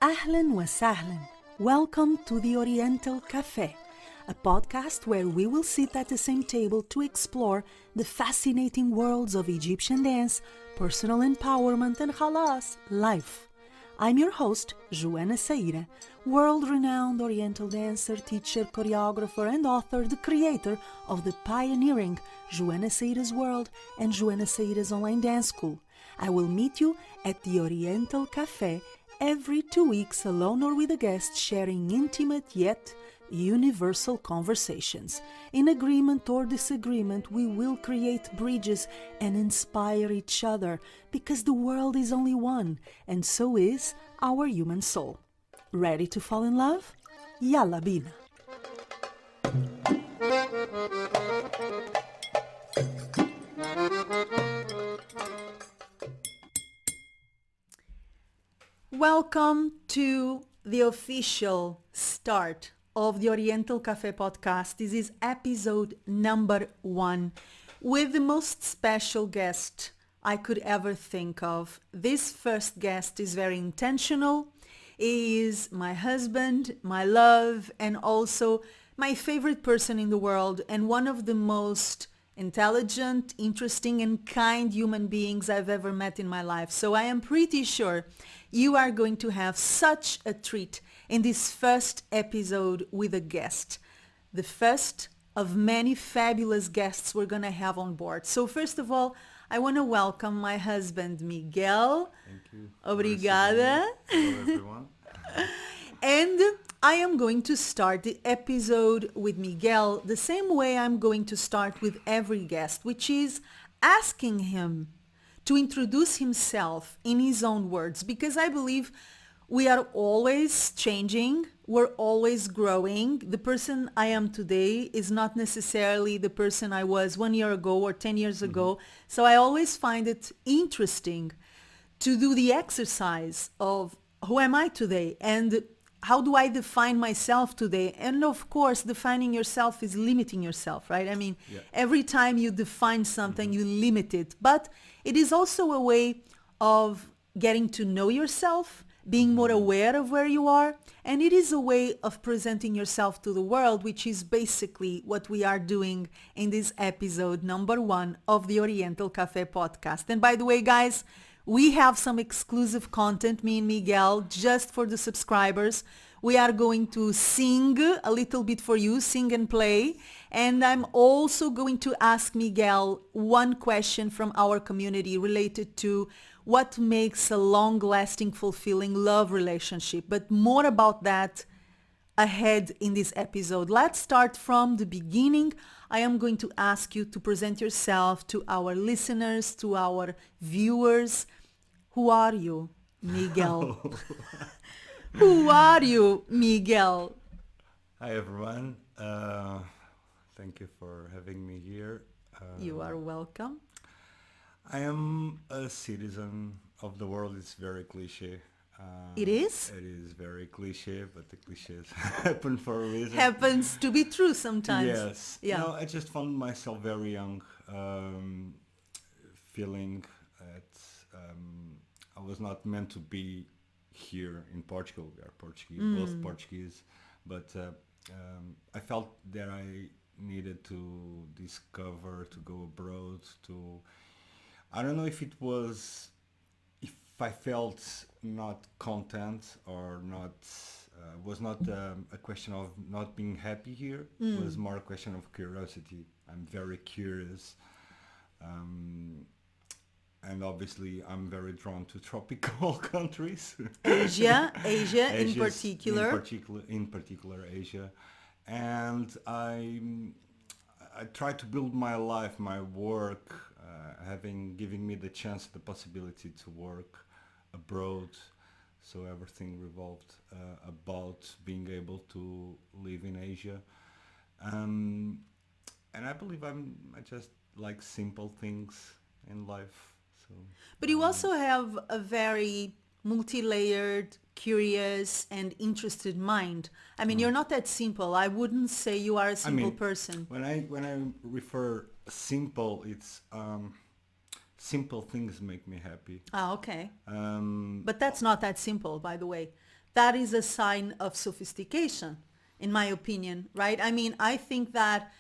Ahlan wa sahlan. Welcome to the Oriental Café, a podcast where we will sit at the same table to explore the fascinating worlds of Egyptian dance, personal empowerment, and halas, life. I'm your host, Joana Saahirah, world-renowned Oriental dancer, teacher, choreographer, and author, the creator of the pioneering Joana Saahirah's World and Joana Saahirah's Online Dance School. I will meet you at the Oriental Café every 2 weeks, alone or with a guest, sharing intimate yet universal conversations. In agreement or disagreement, we will create bridges and inspire each other, because the world is only one, and so is our human soul. Ready to fall in love? Yalla bina! Welcome to the official start of the Oriental Café podcast. This is episode number 1 with the most special guest I could ever think of. This first guest is very intentional. He is my husband, my love, and also my favorite person in the world, and one of the most intelligent, interesting, and kind human beings I've ever met in my life. So I am pretty sure you are going to have such a treat in this first episode with a guest. The first of many fabulous guests we're going to have on board. So first of all, I want to welcome my husband, Miguel. Thank you. Obrigada. Hello, everyone. And I am going to start the episode with Miguel the same way I'm going to start with every guest, which is asking him to introduce himself in his own words, because I believe we are always changing, we're always growing. The person I am today is not necessarily the person I was 1 year ago or 10 years ago. So I always find it interesting to do the exercise of who am I today and how do I define myself today? And of course, defining yourself is limiting yourself, right? I mean, every time you define something, you limit it. But it is also a way of getting to know yourself, being more aware of where you are. And it is a way of presenting yourself to the world, which is basically what we are doing in this episode number 1 of the Oriental Café podcast. And by the way, guys, we have some exclusive content, me and Miguel, just for the subscribers. We are going to sing a little bit for you, sing and play. And I'm also going to ask Miguel one question from our community related to what makes a long-lasting, fulfilling love relationship. But more about that ahead in this episode. Let's start from the beginning. I am going to ask you to present yourself to our listeners, to our viewers. Who are you, Miguel? Who are you, Miguel? Hi, everyone. Thank you for having me here. You are welcome. I am a citizen of the world. It's very cliche. It is? It is very cliche, but the cliches happen for a reason. Happens to be true sometimes. Yes. Yeah. No, I just found myself very young, feeling that I was not meant to be here in Portugal. We are Portuguese, both Portuguese, but I felt that I needed to discover, to go abroad, to... I don't know if it was... if I felt not content or not... was not a question of not being happy here. It was more a question of curiosity. I'm very curious. And obviously I'm very drawn to tropical countries. Asia in particular Asia. And I try to build my life, my work, giving me the chance, the possibility to work abroad. So everything revolved about being able to live in Asia. And I believe I just like simple things in life. So, but you also have a very multi-layered, curious, and interested mind. I mean, you're not that simple. I wouldn't say you are a simple person. When I refer simple, it's simple things make me happy. Ah, okay. But that's not that simple, by the way. that is a sign of sophistication, in my opinion, right? I mean, I think that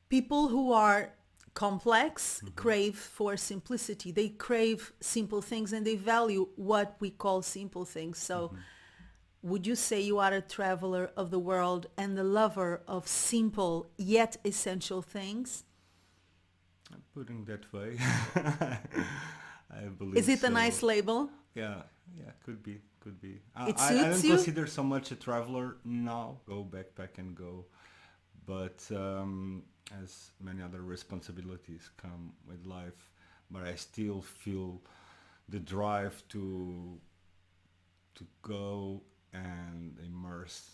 people who are complex crave for simplicity. They crave simple things and they value what we call simple things. So would you say you are a traveler of the world and a lover of simple yet essential things? Putting that way, I Is believe it a so. nice label? Yeah, yeah, could be, could be. It I suits don't you? consider so much a traveler now. Go backpack and go, but as many other responsibilities come with life, but I still feel the drive to go and immerse,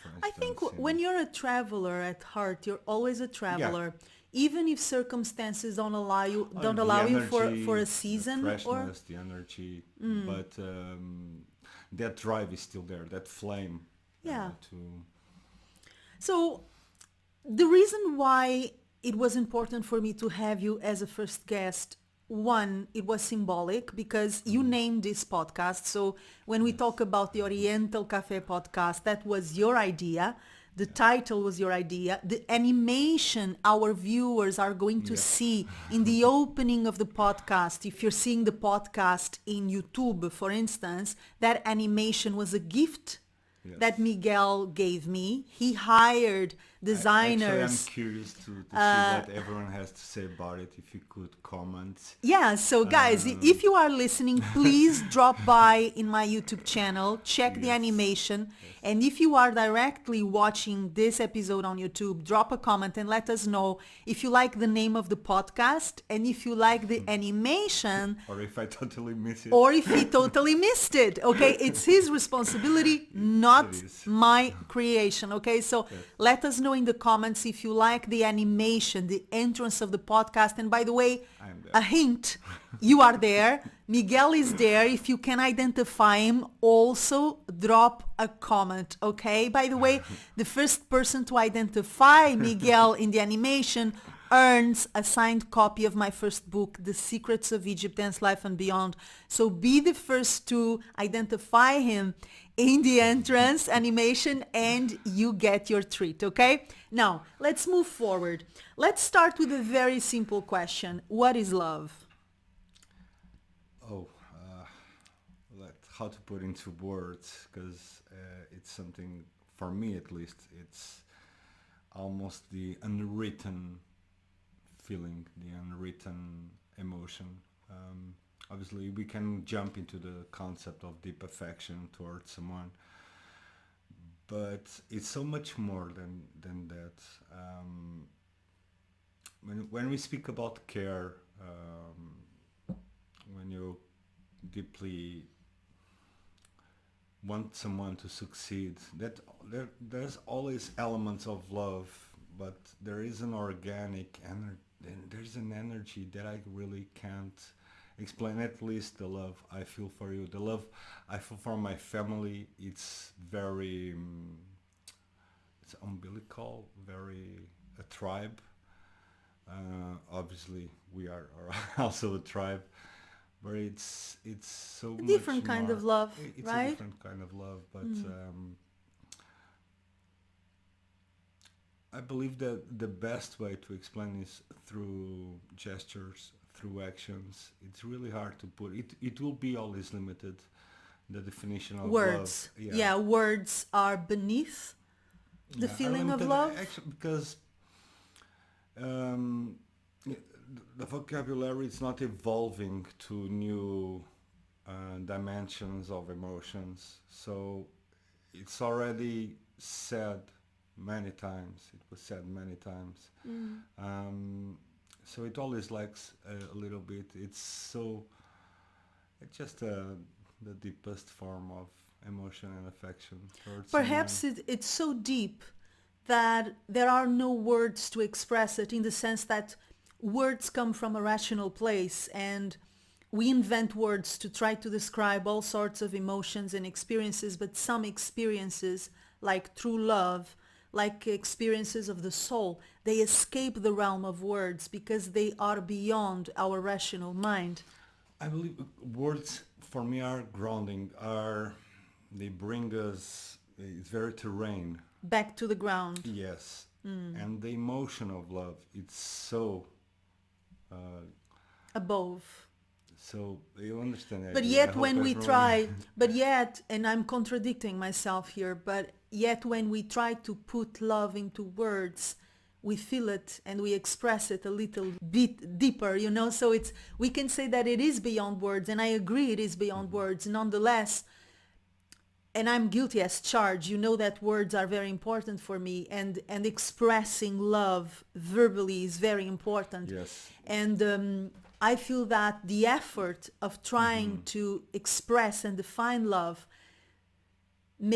for I think instance, when in you're a traveler at heart, you're always a yeah, traveler, even if circumstances don't the allow you for energy, a the season or freshness, the energy, but that drive is still there, that flame yeah. to So the reason why it was important for me to have you as a first guest, one, it was symbolic because you named this podcast. So when we yes, talk about the Oriental Café podcast, that was your idea. The title was your idea. The animation our viewers are going to yes, see in the opening of the podcast, if you're seeing the podcast in YouTube, for instance, that animation was a gift that yes. Miguel gave me. He hired Actually, I'm designers. curious to see what everyone has to say about it. If you could comment. Yeah, so guys, Um, if you are listening, please drop by in my YouTube channel, check the yes, animation, yes. and if you are directly watching this episode on YouTube, drop a comment and let us know if you like the name of the podcast and if you like the animation Or if I totally miss it. or if he totally missed it. Okay, it's his responsibility, It not is. my creation. Okay, so Yes. let us know in the comments if you like the animation, the entrance of the podcast. And by the way, I'm there. a hint, you are there. Miguel is there. If you can identify him, also drop a comment. Okay, by the way, the first person to identify Miguel in the animation earns a signed copy of my first book, The Secrets of Egypt, Dance Life and Beyond. So be the first to identify him in the entrance animation and you get your treat, okay? Now, let's move forward. Let's start with a very simple question. What is love? Oh, how to put into words? Because it's something, for me at least, it's almost the unwritten feeling, the unwritten emotion. Obviously, we can jump into the concept of deep affection towards someone, but it's so much more than that. When we speak about care, when you deeply want someone to succeed, there's always elements of love, but there is an organic energy. There's an energy that I really can't explain. At least the love I feel for you, the love I feel for my family, it's very, it's umbilical, very a tribe. Obviously, we are also a tribe, but it's so A much different kind more. of love, It's a right? different kind of love, but I believe that the best way to explain is through gestures, through actions. It's really hard to put. It will be always limited. The definition of love, Words. yeah, Yeah, words are beneath the yeah, are feeling of limited love. actually because um, the vocabulary is not evolving to new dimensions of emotions. So it's already said many times. It was said many times. So it always lacks a little bit. It's just the deepest form of emotion and affection towards someone. Perhaps it's so deep that there are no words to express it, in the sense that words come from a rational place and we invent words to try to describe all sorts of emotions and experiences, but some experiences, like true love, like experiences of the soul, they escape the realm of words because they are beyond our rational mind. I believe words for me are grounding, are they bring us, it's very terrain. Back to the ground. Yes. And the emotion of love, it's so, uh, Above. so you understand that. But Yeah, I yet hope when we everyone- try, but yet, and I'm contradicting myself here, but yet when we try to put love into words, we feel it and we express it a little bit deeper, you know? So it's, we can say that it is beyond words, and I agree it is beyond words. Nonetheless, and I'm guilty as charged, you know that words are very important for me, and expressing love verbally is very important. Yes. And I feel that the effort of trying to express and define love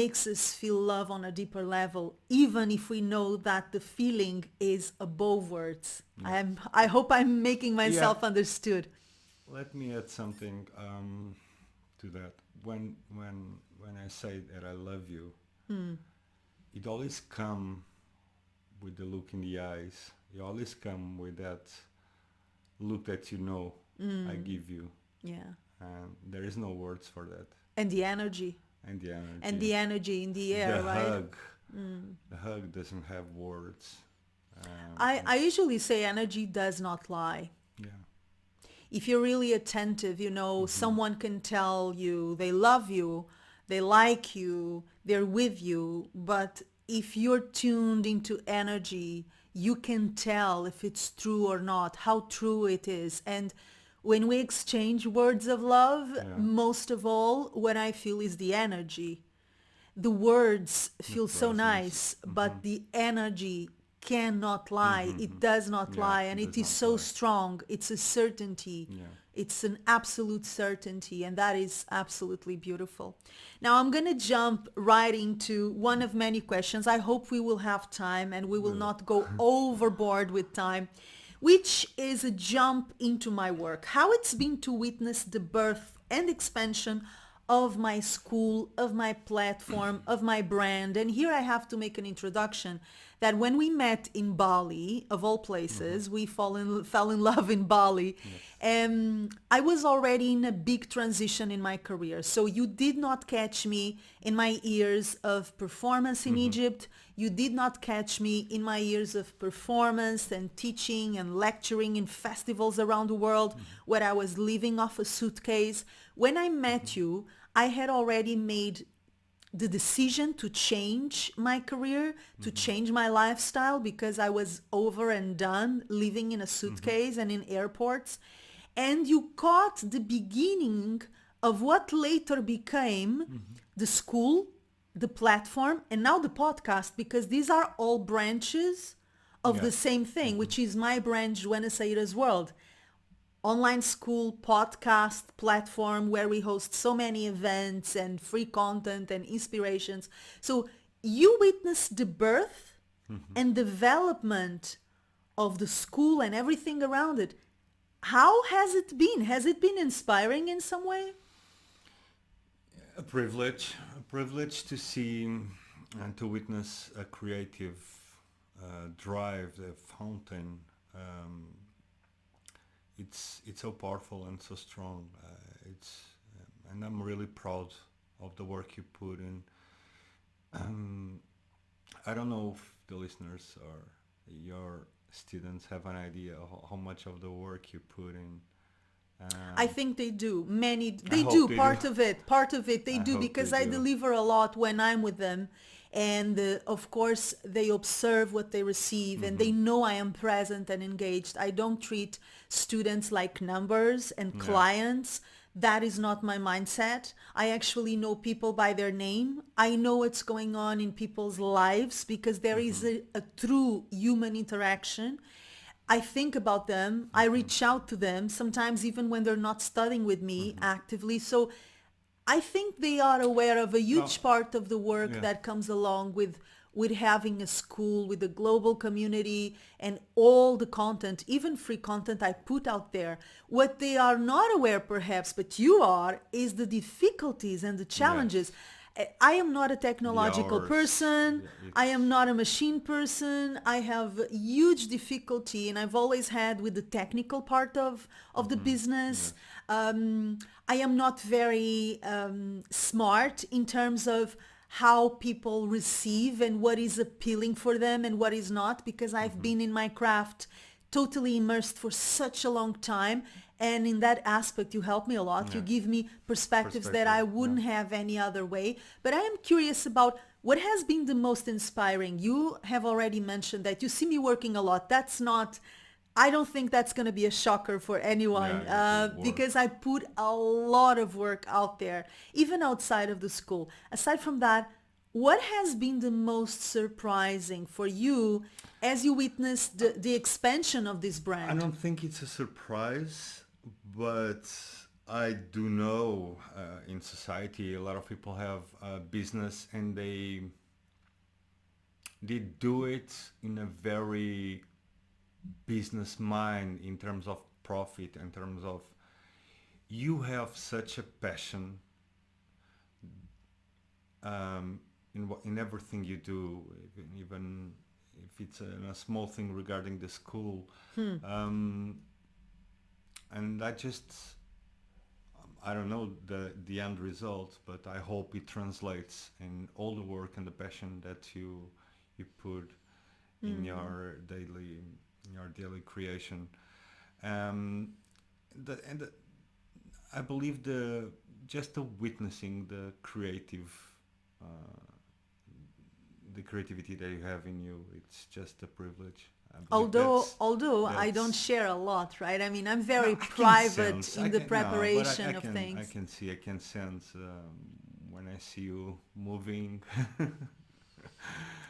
makes us feel love on a deeper level, even if we know that the feeling is above words. I hope I'm making myself understood. Let me add something to that. When I say that I love you, it always come with the look in the eyes. You always come with that look that you know I give you, Yeah. and there is no words for that. And the energy. And the energy. And the energy in the air, the right? hug. The hug doesn't have words. I usually say energy does not lie. Yeah. If you're really attentive, you know, someone can tell you they love you, they like you, they're with you, but if you're tuned into energy, you can tell if it's true or not, how true it is. And when we exchange words of love, most of all, what I feel is the energy. The words feel so nice, but the energy cannot lie. It does not lie, and it is so strong. It's a certainty. Yeah. It's an absolute certainty, and that is absolutely beautiful. Now I'm going to jump right into one of many questions. I hope we will have time and we will not go overboard with time, which is a jump into my work. How it's been to witness the birth and expansion of my school, of my platform, of my brand. And here I have to make an introduction that when we met in Bali, of all places, we fell in love in Bali. I was already in a big transition in my career. So you did not catch me in my years of performance in Egypt. You did not catch me in my years of performance and teaching and lecturing in festivals around the world where I was living off a suitcase. When I met you, I had already made the decision to change my career, to change my lifestyle, because I was over and done living in a suitcase and in airports. And you caught the beginning of what later became the school, the platform, and now the podcast, because these are all branches of the same thing, which is my brand, Joana Saahirah's World. Online school, podcast, platform where we host so many events and free content and inspirations. So you witnessed the birth and development of the school and everything around it. How has it been? Has it been inspiring in some way? A privilege to see and to witness a creative drive, the fountain. It's so powerful and so strong. And I'm really proud of the work you put in. I don't know if the listeners or your students have an idea how much of the work you put in. I think they do. Many, they hope do. they Part do. of it, they I do, hope because they I do. deliver a lot when I'm with them. And of course, they observe what they receive and they know I am present and engaged. I don't treat students like numbers and clients. That is not my mindset. I actually know people by their name. I know what's going on in people's lives because there is a true human interaction. I think about them. I reach out to them, sometimes even when they're not studying with me actively. So I think they are aware of a huge part of the work that comes along with having a school, with the global community and all the content, even free content I put out there. What they are not aware perhaps, but you are, is the difficulties and the challenges. I am not a The technological hours, person. yeah, I am it's not a machine person. I have huge difficulty, and I've always had with the technical part of the business. yes. I am not very smart in terms of how people receive and what is appealing for them and what is not, because I've been in my craft totally immersed for such a long time, and in that aspect you help me a lot. You Yeah. give me perspectives that Perspective. I Yeah. wouldn't have any other way. But I am curious about what has been the most inspiring. You have already mentioned that you see me working a lot. That's not, I don't think that's going to be a shocker for anyone, Yeah, you do because work. I put a lot of work out there, even outside of the school. Aside from that, what has been the most surprising for you as you witnessed the expansion of this I brand? don't think it's a surprise, but I do know in society a lot of people have a business and they do it in a very business mind in terms of profit, in terms of you have such a passion in everything you do, even if it's a small thing regarding the school. Um, and I just I don't know the end result, but I hope it translates in all the work and the passion that you put in your daily creation. Um, and I believe the witnessing uh, the creativity that you have in you, it's just a privilege. I believe Although I don't that's share a lot, right? I mean, I'm no, very I can private sense. I in the can no, but preparation of I things. can see. I can sense when I see you moving,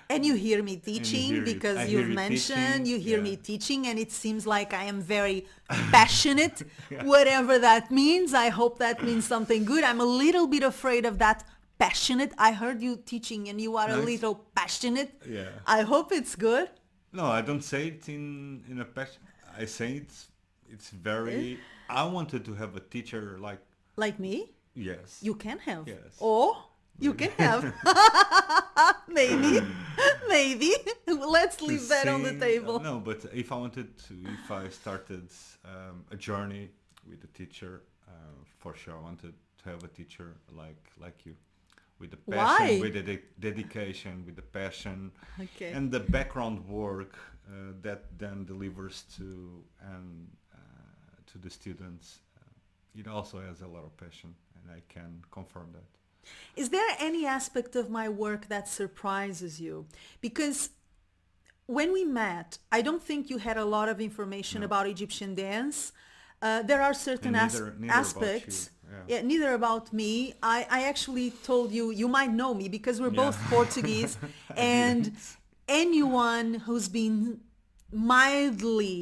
And you hear me and you teaching hear it. I because hear you've you mentioned teaching. you hear Yeah, me teaching, and it seems like I am very passionate, yeah. whatever that means. I hope that means something good. I'm a little bit afraid of that passionate. I heard you teaching and you are a No, it's little passionate. yeah. I hope it's good. No, I don't say it in a passion. I say it's Eh? very. I wanted to have a teacher like Like me, yes, you can have. yes. Or you Maybe can have. Maybe. Maybe. Let's to leave that on the sing. table. No, but if I wanted to, if I started a journey with a teacher, for sure I wanted to have a teacher like you, with the passion, Why? with the dedication, with the passion, Okay. and the background work that then delivers to the students. It also has a lot of passion, and I can confirm that. Is there any aspect of my work that surprises you? Because when we met, I don't think you had a lot of information No, about Egyptian dance. There are certain and neither about you. aspects, Yeah, yeah, neither about me. I actually told you, you might know me because we're yeah. both Portuguese, I and didn't. anyone who's been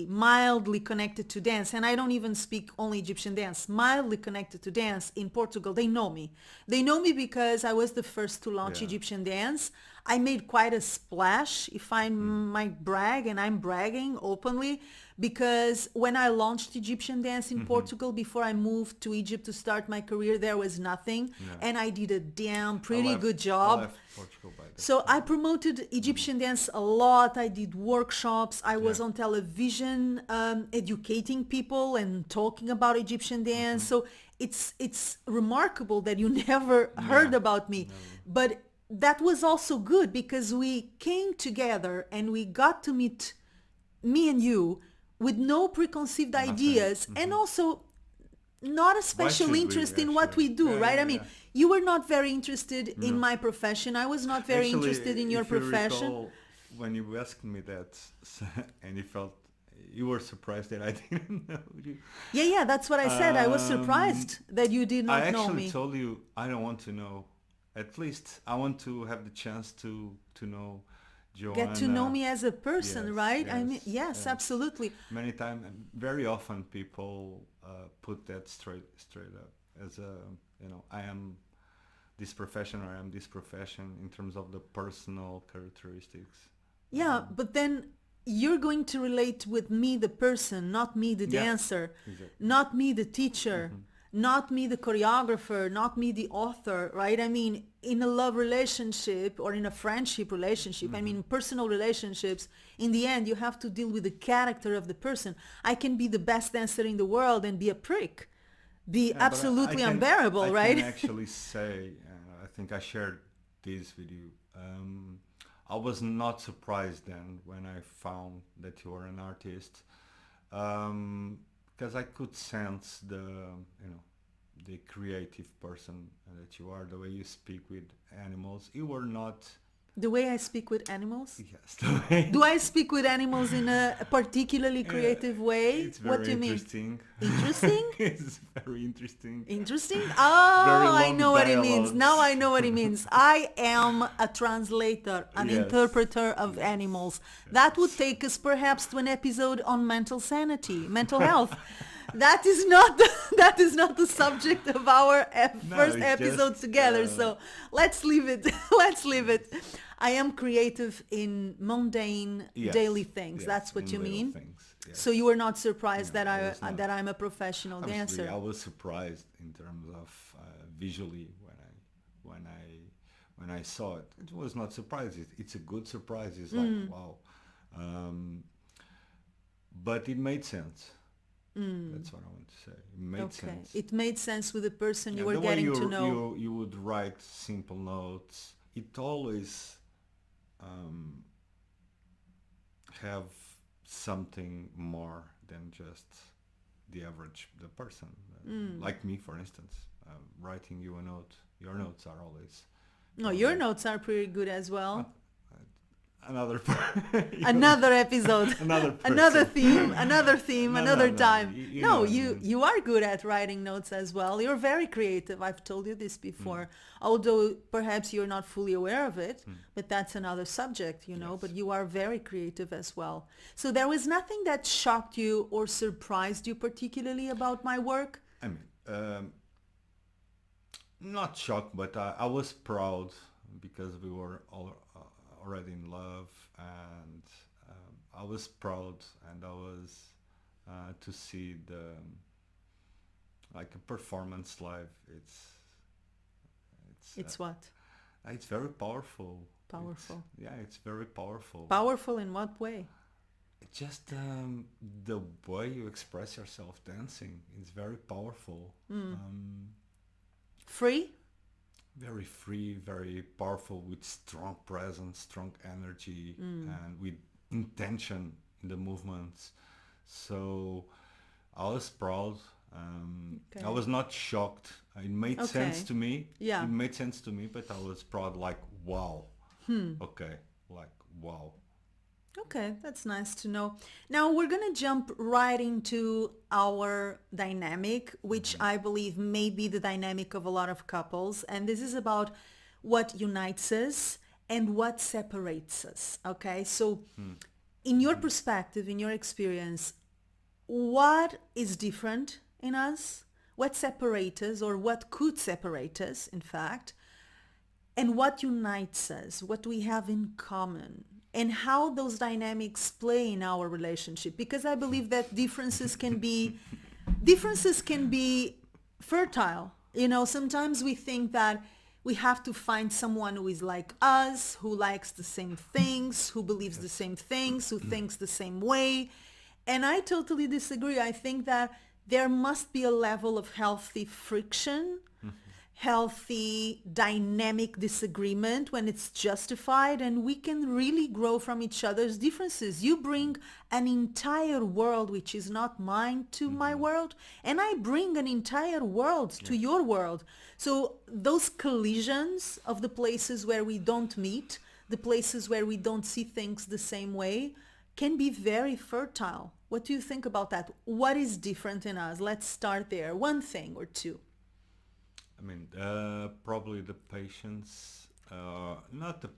mildly connected to dance, and I don't even speak only Egyptian dance, mildly connected to dance in Portugal, they know me. They know me because I was the first to launch Yeah. Egyptian dance. I made quite a splash, if I Mm. might brag, and I'm bragging openly, because when I launched Egyptian dance in Mm-hmm. Portugal before I moved to Egypt to start my career, there was nothing, Yeah. and I did a damn I pretty left. good I job. left Portugal by that So I time. promoted Mm. Egyptian dance a lot. I did workshops. I Yeah. was on television educating people and talking about Egyptian dance. Mm-hmm. So it's remarkable that you never heard Yeah. about me. Never. But that was also good because we came together and we got to meet, me and you, with no preconceived Nothing. ideas, and Mm-hmm. also not a Why special should we interest in what actually? we do, Yeah, right? yeah, I mean, yeah. you were not very interested in No. my profession. I was not very Actually, interested in your if you profession. recall, when you asked me that, and you felt you were surprised that I didn't know you. Yeah, that's what I said. I was Um, surprised that you did I not know actually me. told you I don't want to know. At least I want to have the chance to know Get to know Joanna. me as a person, Yes, right? I mean, yes, yes, yes. absolutely. Many times, very often, people put that straight up as a I am this profession or I am this profession in terms of the personal characteristics. Yeah, but then you're going to relate with me, the person, not me, the Yeah, dancer, exactly. not me, the teacher, Hmm. not me the choreographer, not me the author, right? I mean, in a love relationship or in a friendship relationship, I mean, personal relationships, in the end, you have to deal with the character of the person. I can be the best dancer in the world and be a prick, be Yeah, but absolutely unbearable, I right? can actually say, I think I shared this with you. I was not surprised then when I found that you were an artist, because I could sense the creative person that you are, the way you speak with animals. You were not. The way I speak with animals? Yes, the way. Do I speak with animals in a particularly creative way? It's What very do you mean? interesting. Interesting? It's very interesting. Interesting? Very Oh, I long know what it means. dialogues. Now I know what it means. I am a translator, an Yes. interpreter of animals. That would take us perhaps to an episode on mental sanity, mental health. That is not that is not the subject of our first it's episode just, together. So let's leave it. Let's leave it. I am creative in mundane Yes, daily things. yes, That's what in you little mean. things, yes. So you were not surprised No, that I was not. that I'm a professional Honestly, dancer. I was surprised in terms of visually when I saw it. It was not surprised. It's a good surprise. It's like wow, but it made sense. That's what I want to say. It made sense. It made sense with the person Yeah, you were the way getting to know. you would write simple notes. It always have something more than just the average the person. Like me, for instance, writing you a note. Your notes are always No, your notes are pretty good as well. another Another episode, another another person. theme, No, another no. time. You No, know what I mean. you are good at writing notes as well. You're very creative. I've told you this before. Although perhaps you're not fully aware of it, but that's another subject, you know, Yes. but you are very creative as well. So there was nothing that shocked you or surprised you particularly about my work? I mean, not shocked, but I was proud because we were already in love, and I was proud, and I was to see the like a performance live. It's what? It's very powerful. Powerful. It's very powerful. Powerful in what way? It's just the way you express yourself dancing. It's very powerful. Free? Very free, very powerful, with strong presence, strong energy, and with intention in the movements. So I was proud. I was not shocked. It made sense to me. Yeah. It made sense to me, but I was proud, like, wow. Okay, like, wow. Okay, that's nice to know. Now we're going to jump right into our dynamic, which I believe may be the dynamic of a lot of couples. And this is about what unites us and what separates us. Okay, so in your perspective, in your experience, what is different in us? What separates us, or what could separate us, in fact? And what unites us? What do we have in common? And how those dynamics play in our relationship, because I believe that differences can be fertile. You know, sometimes we think that we have to find someone who is like us, who likes the same things, who believes the same things, who thinks the same way. And I totally disagree. I think that there must be a level of healthy friction, healthy dynamic disagreement when it's justified, and we can really grow from each other's differences. You bring an entire world which is not mine to my world, and I bring an entire world to your world. So those collisions of the places where we don't meet, the places where we don't see things the same way, can be very fertile. What do you think about that? What is different in us? Let's start there. One thing or two. I mean, probably the patience, not the...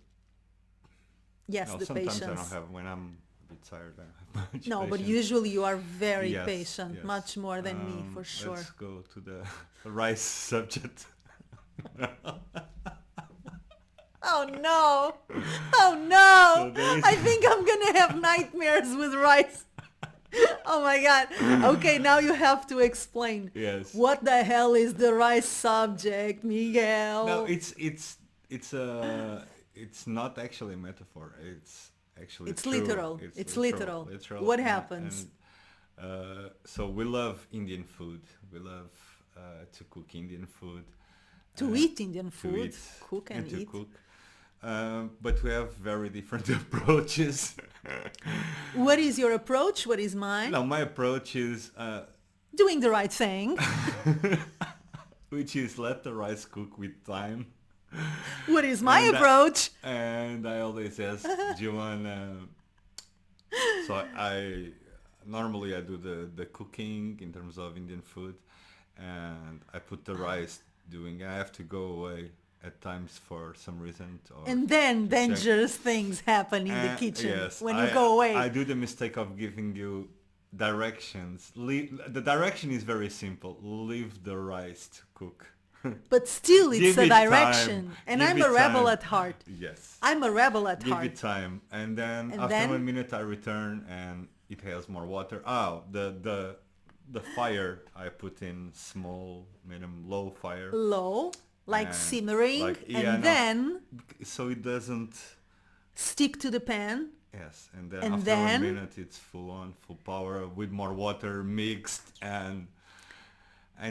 Yes, No, the sometimes patience. I don't have, when I'm a bit tired, I don't have much No, but patience. usually you are very Yes, patient, yes. much more than me, for sure. Let's go to the rice subject. Oh no! Oh no! So there is- I think I'm gonna have nightmares with rice. Oh my God. Okay, now you have to explain. Yes. What the hell is the rice subject, Miguel? No, it's not actually a metaphor. It's actually It's true. literal. It's literal. What happens? So we love Indian food. We love to cook Indian food. To uh, eat Indian to food, eat cook and to eat. cook. But we have very different approaches. What is your approach? What is mine? No, my approach is, Doing the right thing. which is let the rice cook with time. What is my And approach? And I always ask Joana. So I normally I do the cooking in terms of Indian food, and I put the rice doing. I have to go away at times for some reason, or And then to check. dangerous things happen in the And kitchen yes, when you go away. I do the mistake of giving you directions. The direction is very simple. Leave the rice to cook. But still, it's Give a it time. direction. And Give I'm it a rebel time. at heart. Yes. I'm a rebel at Give heart. it time, and then And after then? 1 minute I return and it has more water. Oh, the fire I put in small, medium, low fire, Low, like And simmering, like, yeah, and no. then so it doesn't. stick to the pan. Yes, and then And after then? 1 minute it's full on, full power with more water mixed and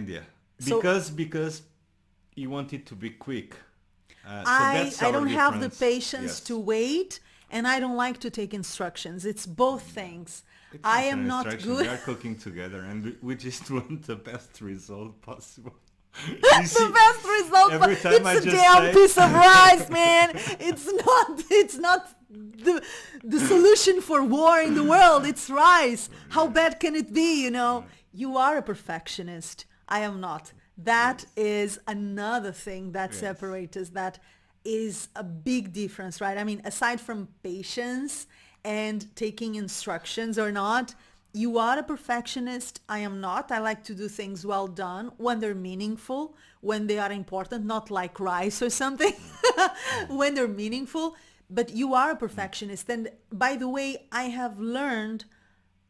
yeah, So- because you want it to be quick. So I that's I our don't have the difference. patience Yes. to wait, and I don't like to take instructions. It's both things. It's I not am an not instruction. good. We are cooking together, and we just want the best result possible. You The see, best result, every but time I it's a just damn say- piece of rice, man. It's not the solution for war in the world. It's rice. How bad can it be, you know? You are a perfectionist. I am not. That is another thing that Yes. separates us. That is a big difference, right? I mean, aside from patience and taking instructions or not, you are a perfectionist. I am not. I like to do things well done when they're meaningful, when they are important, not like rice or something, when they're meaningful. But you are a perfectionist. And by the way, I have learned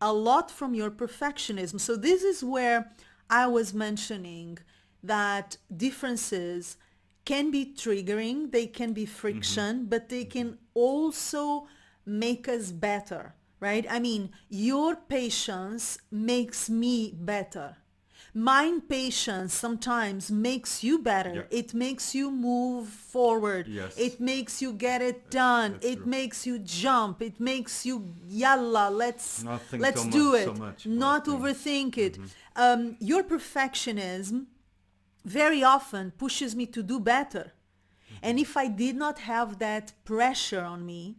a lot from your perfectionism. So this is where I was mentioning that differences can be triggering, they can be friction, but they can also make us better, right? I mean, your patience makes me better. My impatience sometimes makes you better. Yeah. It makes you move forward. Yes. It makes you get it done. That's It true. makes you jump. It makes you yalla, let's Not think let's so do much- it. so much Not about things. overthink it. Your perfectionism very often pushes me to do better. And if I did not have that pressure on me,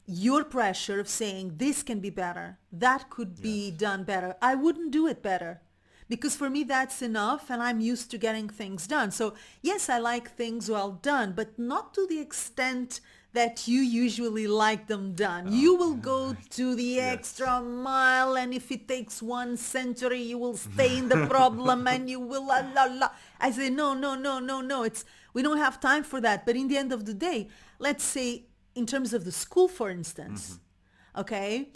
your pressure of saying this can be better, that could be done better, I wouldn't do it better. Because for me that's enough and I'm used to getting things done. So yes, I like things well done, but not to the extent that you usually like them done. You will go to the extra mile, and if it takes 1 century, you will stay in the problem and you will la la la. I say, no, no, no, no, no. We don't have time for that. But in the end of the day, let's say in terms of the school, for instance, okay?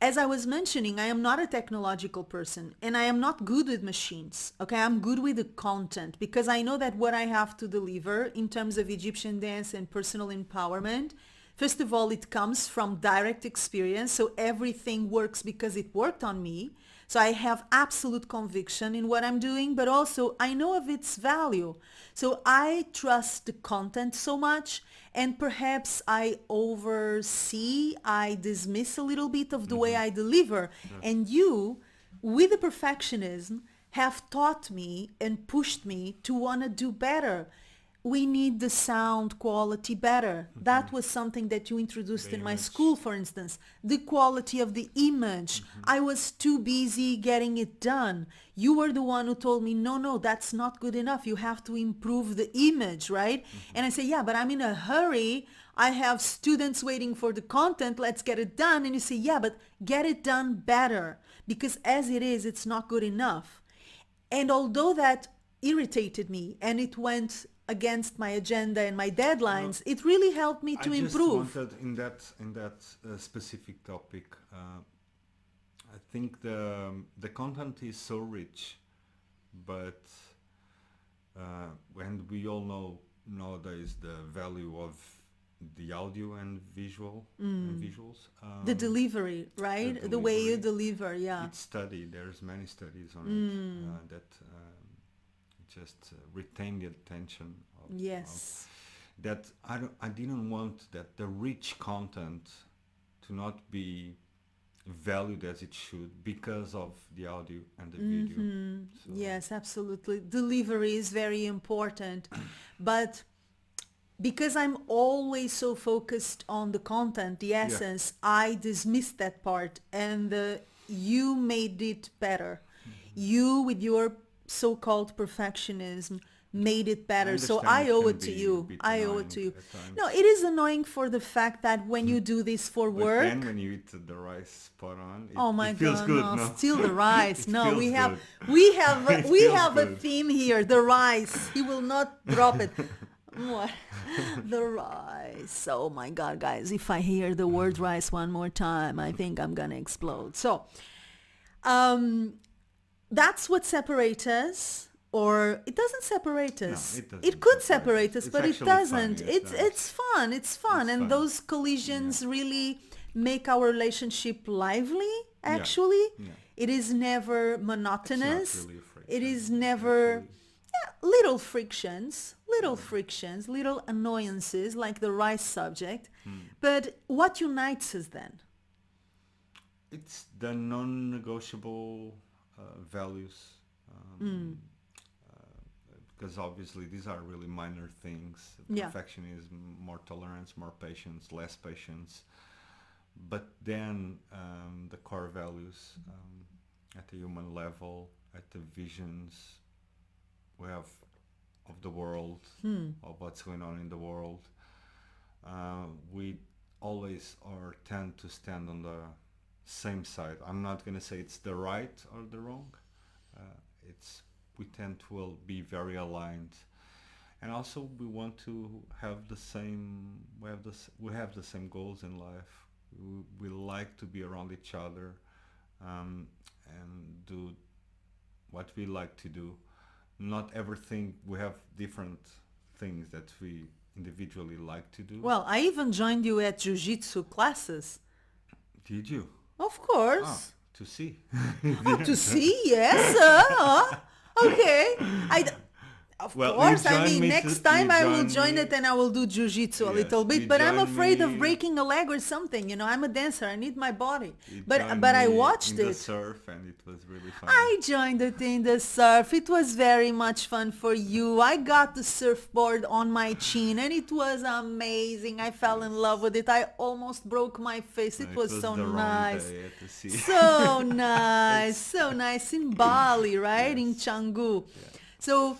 As I was mentioning, I am not a technological person and I am not good with machines. Okay, I'm good with the content because I know that what I have to deliver in terms of Egyptian dance and personal empowerment, first of all, it comes from direct experience. So everything works because it worked on me. So I have absolute conviction in what I'm doing, but also I know of its value. So I trust the content so much, and perhaps I oversee, I dismiss a little bit of the way I deliver. And you, with the perfectionism, have taught me and pushed me to want to do better. We need the sound quality better. That was something that you introduced The in my image. school, for instance. The quality of the image. I was too busy getting it done. You were the one who told me, no, that's not good enough. You have to improve the image, right? And I say, yeah, but I'm in a hurry. I have students waiting for the content. Let's get it done. And you say, yeah, but get it done better. Because as it is, it's not good enough. And although that irritated me and it went against my agenda and my deadlines, it really helped me to I just improve. wanted in that specific topic. I think the content is so rich, but and we all know nowadays the value of the audio and visuals. The delivery, right? The way you deliver, yeah. It's studied. There's many studies on it that just retain the attention of, Yes. that I didn't want that the rich content to not be valued as it should because of the audio and the video. So Yes, absolutely. Delivery is very important. But because I'm always so focused on the content, the essence, I dismissed that part, and you made it better. You, with your so-called perfectionism, made it better. So I owe it to you. I owe it to you. No, it is annoying for the fact that when you do this for but work, then when you eat the rice spot on, oh my it feels God, good, no, no? still the rice. It No, feels we have good. we feels have a good. theme here, the rice. He will not drop it. What? The rice. Oh my God, guys, if I hear the word rice one more time, I think I'm gonna explode. So that's what separates us. Or it doesn't separate us. No, it doesn't It could separate separate us, us. but it It's actually doesn't. fun, It's yes, it's fun. It's fun, It's and fun. those collisions really make our relationship lively. Actually, it is never monotonous. It's not really a friction, It is never actually. little frictions, little annoyances like the rice subject. But what unites us then? It's the non-negotiable values. Because obviously these are really minor things. Yeah. Perfectionism, more tolerance, more patience, less patience. But then the core values at the human level, at the visions we have of the world, of what's going on in the world, we always or tend to stand on the same side. I'm not going to say it's the right or the wrong. We tend to be very aligned, and also we want to have the same. We have the same goals in life. We like to be around each other, and do what we like to do. Not everything. We have different things that we individually like to do. Well, I even joined you at jiu-jitsu classes. Did you? Of course. To see. Oh, to see, yes. Okay. Of course. I mean, next time I will join it and I will do jiu-jitsu a little bit. But I'm afraid of breaking a leg or something. You know, I'm a dancer. I need my body. But I watched in it. the surf, and it was really fun. I joined it in the surf. It was very much fun for you. I got the surfboard on my chin, and it was amazing. I fell in love with it. I almost broke my face. It was so nice. So nice. So nice in Bali, right? In Canggu. So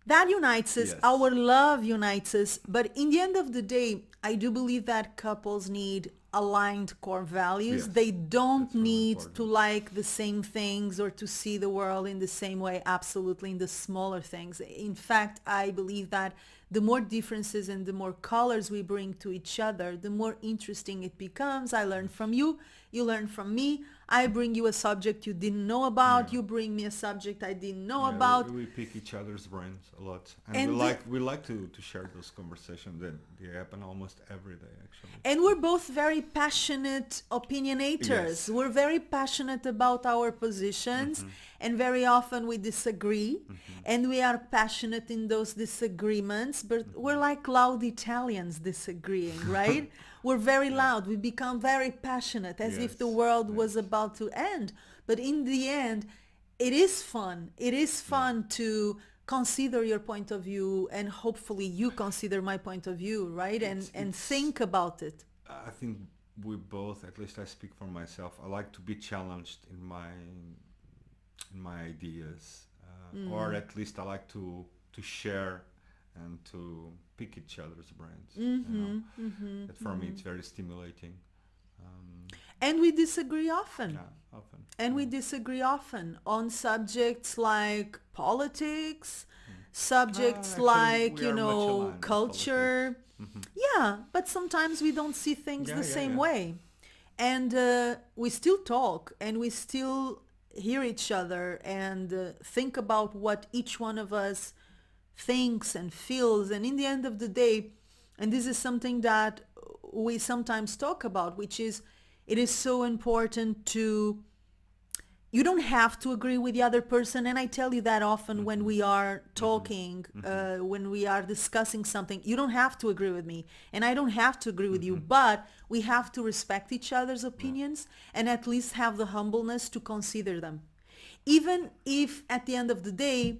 that unites us. Our love unites us. But in the end of the day, I do believe that couples need aligned core values. They don't need to like the same things or to see the world in the same way, absolutely, in the smaller things. In fact, I believe that the more differences and the more colors we bring to each other, the more interesting it becomes. I learn from you, you learn from me. I bring you a subject you didn't know about. You bring me a subject I didn't know about. We pick each other's brains a lot, and we like to share those conversations. That they happen almost every day, actually. And we're both very passionate opinionators. We're very passionate about our positions, and very often we disagree, and we are passionate in those disagreements. But we're like loud Italians disagreeing, right? We're very loud. We become very passionate, as if the world was about to end. But in the end, it is fun. It is fun to consider your point of view, and hopefully you consider my point of view, right? And think about it. I think we both, at least I speak for myself, I like to be challenged in my ideas, or at least I like to share and to pick each other's brains. That for me it's very stimulating. And we disagree often. Yeah, often. And we disagree often on subjects like politics, subjects like, culture. Yeah, but sometimes we don't see things the same way. And we still talk and we still hear each other and think about what each one of us thinks and feels. And in the end of the day, and this is something that we sometimes talk about, which is it is so important to, you don't have to agree with the other person. And I tell you that often when we are talking, when we are discussing something, you don't have to agree with me and I don't have to agree with you, but we have to respect each other's opinions and at least have the humbleness to consider them. Even if at the end of the day,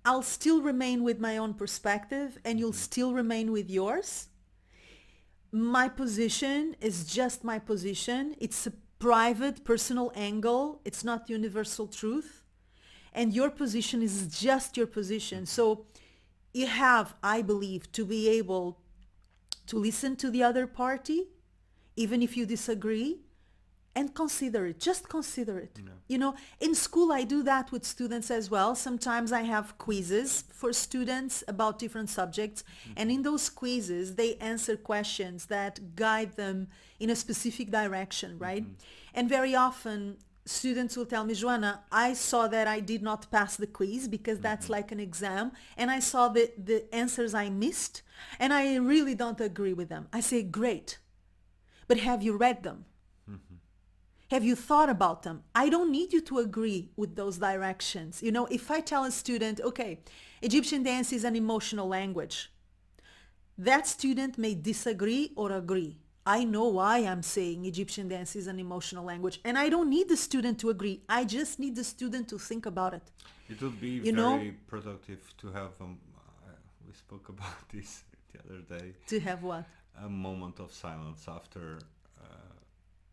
I'll still remain with my own perspective and you'll still remain with yours. My position is just my position. It's a private, personal angle. It's not universal truth. And your position is just your position. So you have, I believe, to be able to listen to the other party, even if you disagree, and consider it. Just consider it. Yeah. You know, in school, I do that with students as well. Sometimes I have quizzes for students about different subjects. And in those quizzes, they answer questions that guide them in a specific direction, right? And very often, students will tell me, Joana, I saw that I did not pass the quiz because that's like an exam. And I saw the answers I missed. And I really don't agree with them. I say, great. But have you read them? Have you thought about them? I don't need you to agree with those directions. You know, if I tell a student, okay, Egyptian dance is an emotional language, that student may disagree or agree. I know why I'm saying Egyptian dance is an emotional language, and I don't need the student to agree. I just need the student to think about it. It would be You know? very productive to have, we spoke about this the other day, To have what? a moment of silence after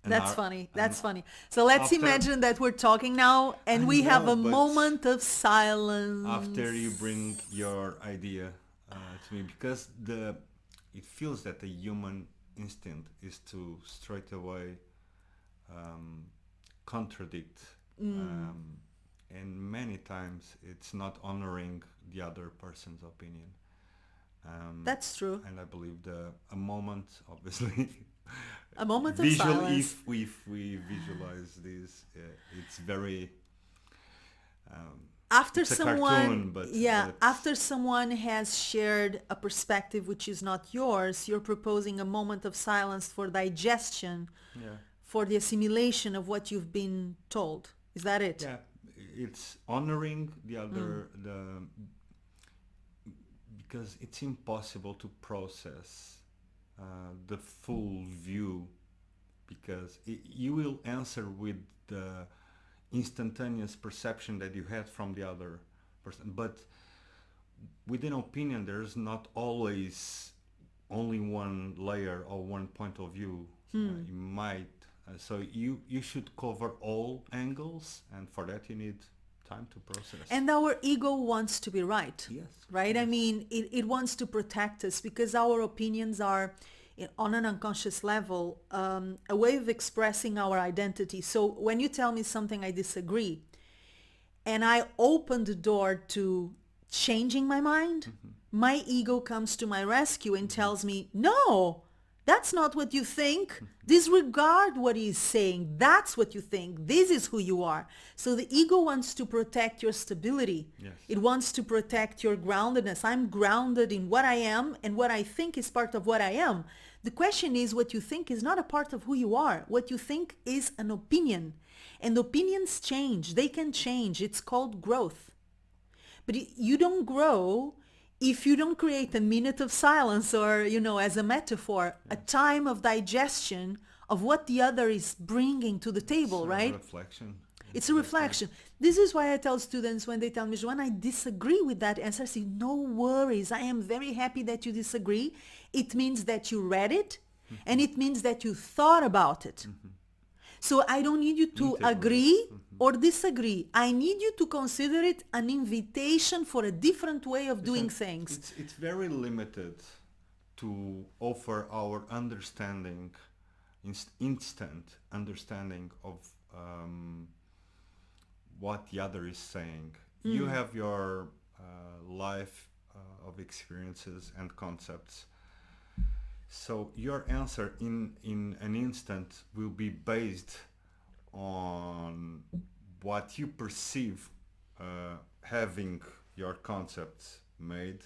That's funny. That's funny. So let's after- imagine that we're talking now and I we have know, a but moment of silence. after you bring your idea to me, because it feels that the human instinct is to straight away contradict, and many times it's not honoring the other person's opinion. That's true. And I believe a moment, obviously, A moment of silence. if we visualize this, it's very After it's a someone, cartoon, but after someone has shared a perspective which is not yours, you're proposing a moment of silence for digestion, yeah, for the assimilation of what you've been told. Is that it? yeah, it's honoring the other, because it's impossible to process the full view, because you will answer with the instantaneous perception that you had from the other person, but with an opinion there's not always only one layer or one point of view. You might so you should cover all angles, and for that you need time to process. And our ego wants to be right. Yes, Right? yes. I mean, it wants to protect us because our opinions are, on an unconscious level, a way of expressing our identity. So when you tell me something I disagree, and I open the door to changing my mind, my ego comes to my rescue and tells me, no, that's not what you think. Disregard what he's saying. That's what you think. This is who you are. So the ego wants to protect your stability. Yes. It wants to protect your groundedness. I'm grounded in what I am, and what I think is part of what I am. The question is, what you think is not a part of who you are. What you think is an opinion. And opinions change. They can change. It's called growth. But you don't grow if you don't create a minute of silence, or, as a metaphor, a time of digestion of what the other is bringing to the table, It's right? a reflection. It's a reflection. This is why I tell students when they tell me, Joana, I disagree with that answer, I say, no worries. I am very happy that you disagree. It means that you read it, and it means that you thought about it. So I don't need you to agree or disagree. I need you to consider it an invitation for a different way of doing things. It's very limited to offer our understanding, instant understanding of what the other is saying. You have your life of experiences and concepts. So your answer in an instant will be based on what you perceive having your concepts made.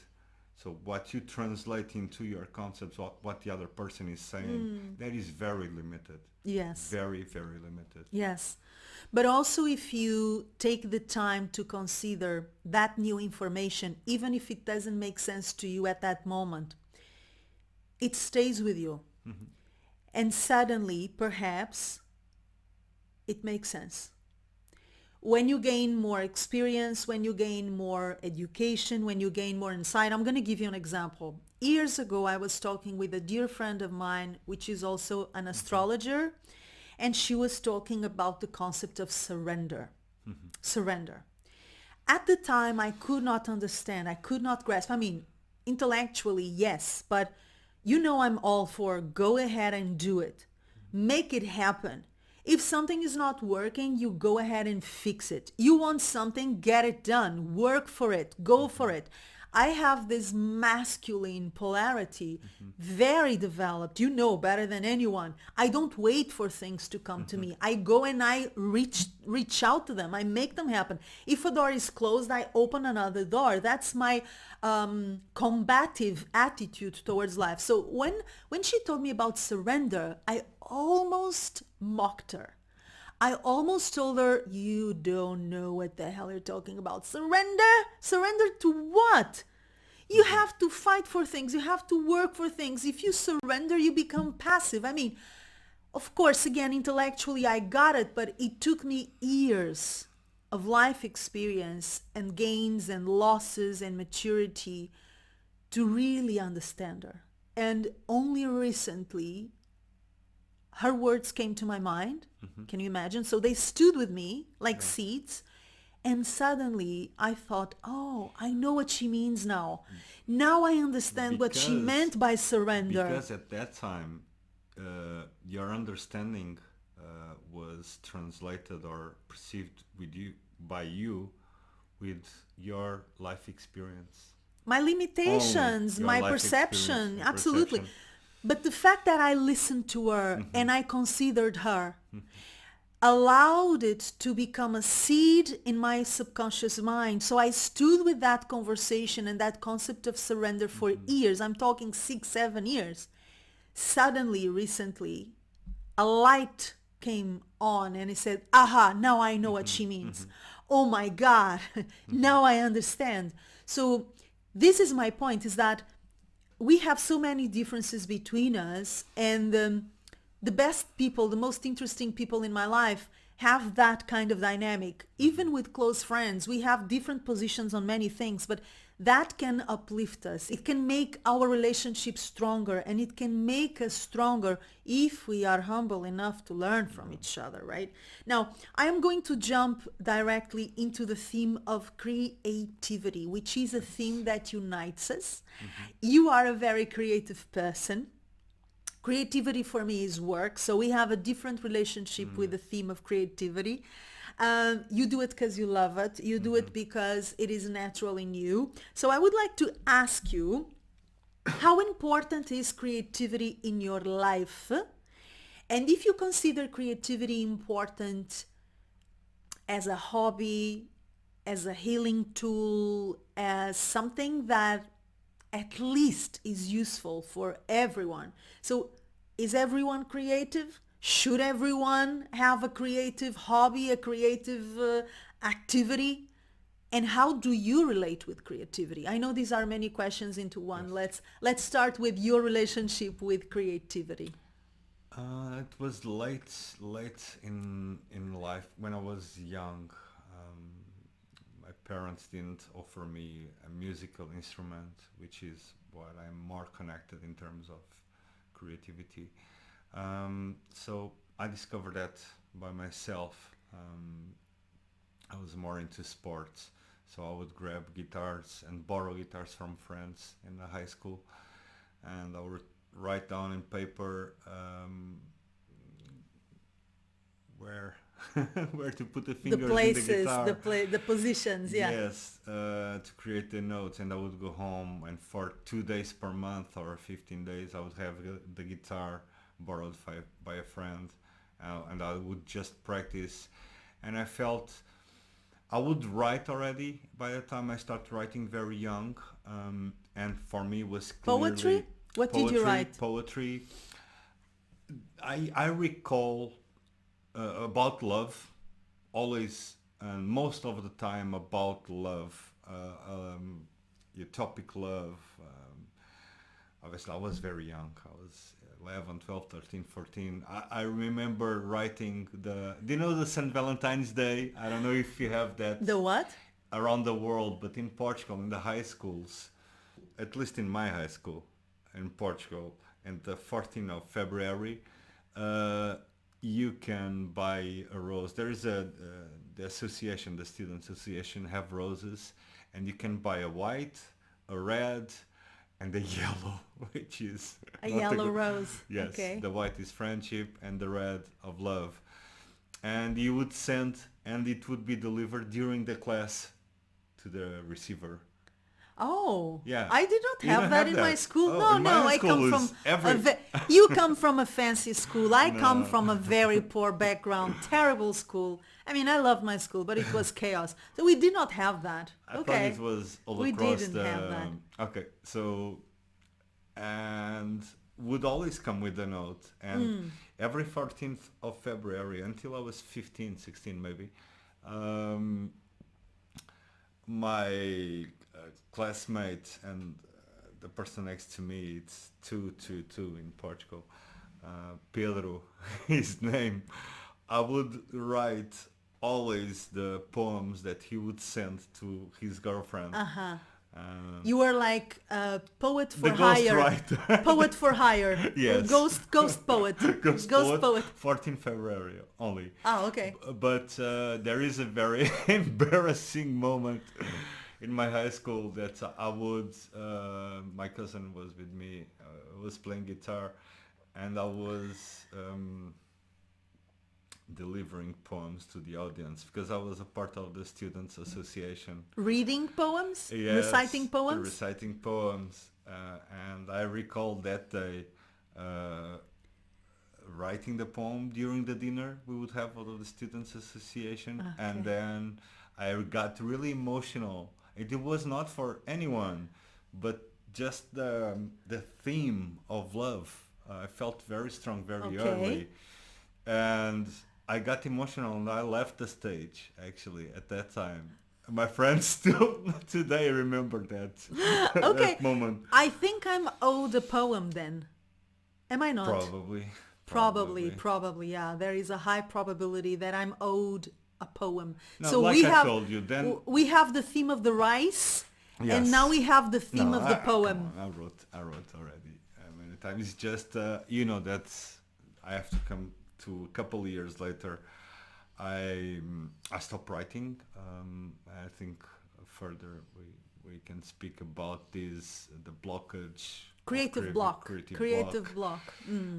So what you translate into your concepts, what the other person is saying, that is very limited. Yes. Very, very limited. Yes. But also if you take the time to consider that new information, even if it doesn't make sense to you at that moment, it stays with you. And suddenly, perhaps, it makes sense. When you gain more experience, when you gain more education, when you gain more insight, I'm going to give you an example. Years ago, I was talking with a dear friend of mine, which is also an astrologer, and she was talking about the concept of surrender. Surrender. At the time, I could not understand. I could not grasp. I mean, intellectually, yes, but you know I'm all for go ahead and do it. Make it happen. If something is not working, you go ahead and fix it. You want something, get it done. Work for it. Go for it. I have this masculine polarity, very developed. You know better than anyone. I don't wait for things to come to me. I go and I reach out to them. I make them happen. If a door is closed, I open another door. That's my combative attitude towards life. So when she told me about surrender, I almost mocked her. I almost told her, you don't know what the hell you're talking about. Surrender? Surrender to what? You have to fight for things. You have to work for things. If you surrender, you become passive. I mean, of course, again, intellectually, I got it, but it took me years of life experience and gains and losses and maturity to really understand her. And only recently, her words came to my mind. Can you imagine? So they stood with me like seeds. And suddenly I thought, oh, I know what she means now. Now I understand what she meant by surrender. Because at that time, your understanding was translated or perceived by you with your life experience. My limitations, Your my life perception, experience, your absolutely. perception. But the fact that I listened to her and I considered her allowed it to become a seed in my subconscious mind. So I stood with that conversation and that concept of surrender for years. I'm talking 6, 7 years. Suddenly, recently, a light came on and it said, aha, now I know what she means. Oh my God, now I understand. So this is my point, is that we have so many differences between us, and the best people, the most interesting people in my life have that kind of dynamic. Even with close friends, we have different positions on many things, but that can uplift us. It can make our relationship stronger, and it can make us stronger if we are humble enough to learn from each other, right? Now, I am going to jump directly into the theme of creativity, which is a theme that unites us. You are a very creative person. Creativity for me is work, so we have a different relationship with the theme of creativity. You do it because you love it. You do it because it is natural in you. So I would like to ask you, how important is creativity in your life? And if you consider creativity important as a hobby, as a healing tool, as something that at least is useful for everyone. So is everyone creative? Should everyone have a creative hobby, a creative activity? And how do you relate with creativity? I know these are many questions into one. Let's start with your relationship with creativity. It was late in life when I was young. My parents didn't offer me a musical instrument, which is what I'm more connected in terms of creativity. So I discovered that by myself. I was more into sports, so I would grab guitars and borrow guitars from friends in the high school, and I would write down in paper where where to put the The fingers in the places, guitar. the positions, yeah. Yes, to create the notes, and I would go home, and for 2 days per month or 15 days, I would have the guitar borrowed by a friend, and I would just practice. And I felt I would write already by the time I started writing very young, and for me it was clearly Poetry? What did you write? Poetry. I recall about love, always and most of the time about love, utopic love. Obviously, I was very young. I was 11, 12, 13, 14. I remember writing do you know the St. Valentine's Day? I don't know if you have that The what? around the world, but in Portugal, in the high schools, at least in my high school in Portugal, and the 14th of February, you can buy a rose. There is the association, the student association, have roses, and you can buy a white, a red, and a yellow, which is A not yellow good. rose. Yes, Okay. the white is friendship, and the red of love. And you would send, and it would be delivered during the class to the receiver. Oh, Yeah. I did not You have don't that have in my that? school. Oh, No, in my no, I school come is from every- you come from a fancy school. I come No. from a very poor background, terrible school. I mean, I love my school, but it was chaos. So we did not have that. I Okay. thought it was all We across didn't the. have that. Okay, so and would always come with a note, and every 14th of February until I was 15, 16 maybe, my classmate and the person next to me, it's 222 in Portugal, Pedro, his name. I would write always the poems that he would send to his girlfriend. Uh-huh. Um, You were like a poet for the hire. ghostwriter. Poet for hire. Yes. Ghost poet. Ghost poet. 14 February only. Oh, okay. But there is a very embarrassing moment in my high school that I would, my cousin was with me, was playing guitar, and I was delivering poems to the audience because I was a part of the Students Association. Reading poems? Yes, Reciting poems? Reciting poems. And I recall that day writing the poem during the dinner we would have out of the Students Association. And Okay. then I got really emotional. It was not for anyone, but just the theme of love. I felt very strong very Okay. early. And I got emotional and I left the stage actually at that time. My friends still today remember that, Okay. that moment. I think I'm owed a poem then. Am I not? Probably, yeah. There is a high probability that I'm owed a poem. No, so like we I have told you, then- we have the theme of the rice, Yes. and now we have the theme No, of the come poem. on, I wrote already many times. It's just that's I have to come to a couple of years later. I stopped writing. I think further we can speak about this the blockage. of Creative block. Creative block.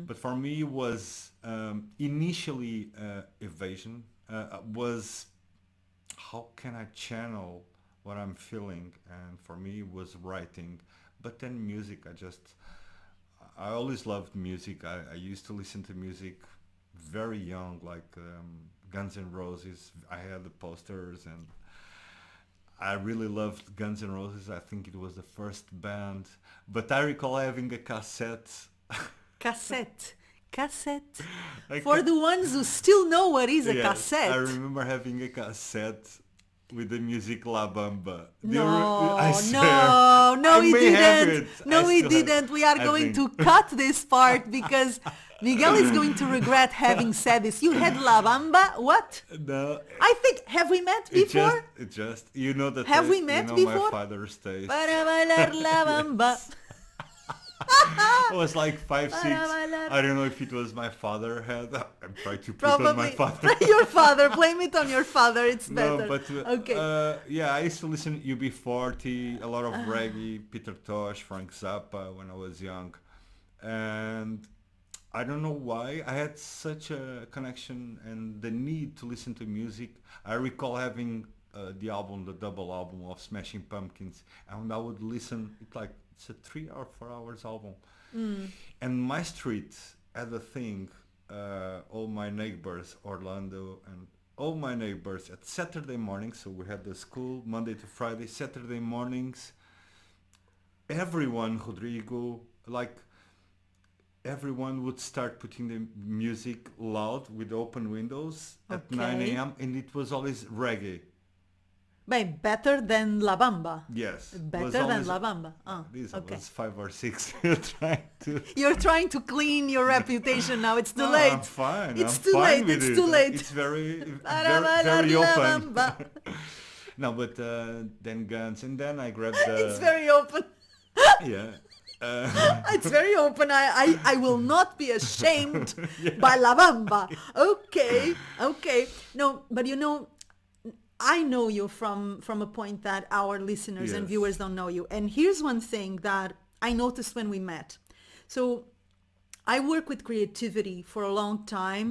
But for me was initially evasion. Was how can I channel what I'm feeling, and for me was writing. But then music, I always loved music. I used to listen to music very young, like Guns N' Roses. I had the posters, and I really loved Guns N' Roses. I think it was the first band. But I recall having a cassette. Cassette. A For the ones who still know what is a Yes, cassette. I remember having a cassette with the music La Bamba. No, swear, no, I we may have didn't. it. No, I we still have- didn't. We are I going think. to cut this part because Miguel is going to regret having said this. You had La Bamba? What? No, I think, have we met before? it just you know that Have we met before? my father's taste. Para bailar La Bamba. It was like 5, 6. bailar. I don't know if it was my father had. I'm trying to put on my Probably father. your father. Blame it on your father. It's better. No, but Okay. yeah, I used to listen to UB40, a lot of reggae, Peter Tosh, Frank Zappa when I was young, and I don't know why I had such a connection and the need to listen to music. I recall having the double album of Smashing Pumpkins, and I would listen. It's a 3 or 4 hours album. And my street had a thing. All my neighbors, Orlando, and all my neighbors at Saturday mornings. So we had the school Monday to Friday. Saturday mornings, everyone, Rodrigo, like everyone would start putting the music loud with open windows at 9 Okay. a.m. and it was always reggae. But better than La Bamba. Yes. it was Better than always- La Bamba. Oh, These okay. was 5 or 6 trying to... You're trying to clean your reputation now. It's too No, late. I'm fine. It's I'm too fine late. with It's it. too late. It's very, La very open. Bamba. No, but then Guns, and then I grabbed It's very open. yeah. It's very open. I will not be ashamed by La Bamba. Okay, okay. No, but you know, I know you from a point that our listeners and Yes. viewers don't know you. And here's one thing that I noticed when we met. So I work with creativity for a long time.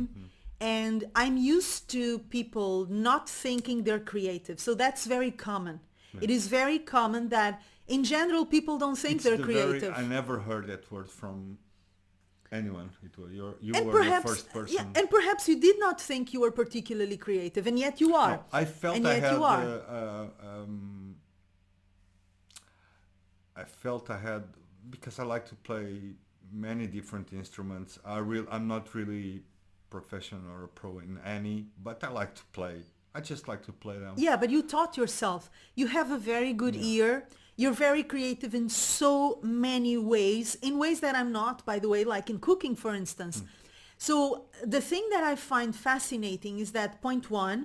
And I'm used to people not thinking they're creative. So that's very common. It is very common that in general people don't think they're creative. I never heard that word from anyone. It was you And were perhaps, the first person. yeah, and perhaps you did not think you were particularly creative, and yet you are. No, I felt and I yet had. you are. I felt I had because I like to play many different instruments. I'm not really professional or a pro in any, but I like to play. I just like to play them. Yeah, but you taught yourself. You have a very good ear. You're very creative in so many ways, in ways that I'm not, by the way, like in cooking, for instance. So the thing that I find fascinating is that point one,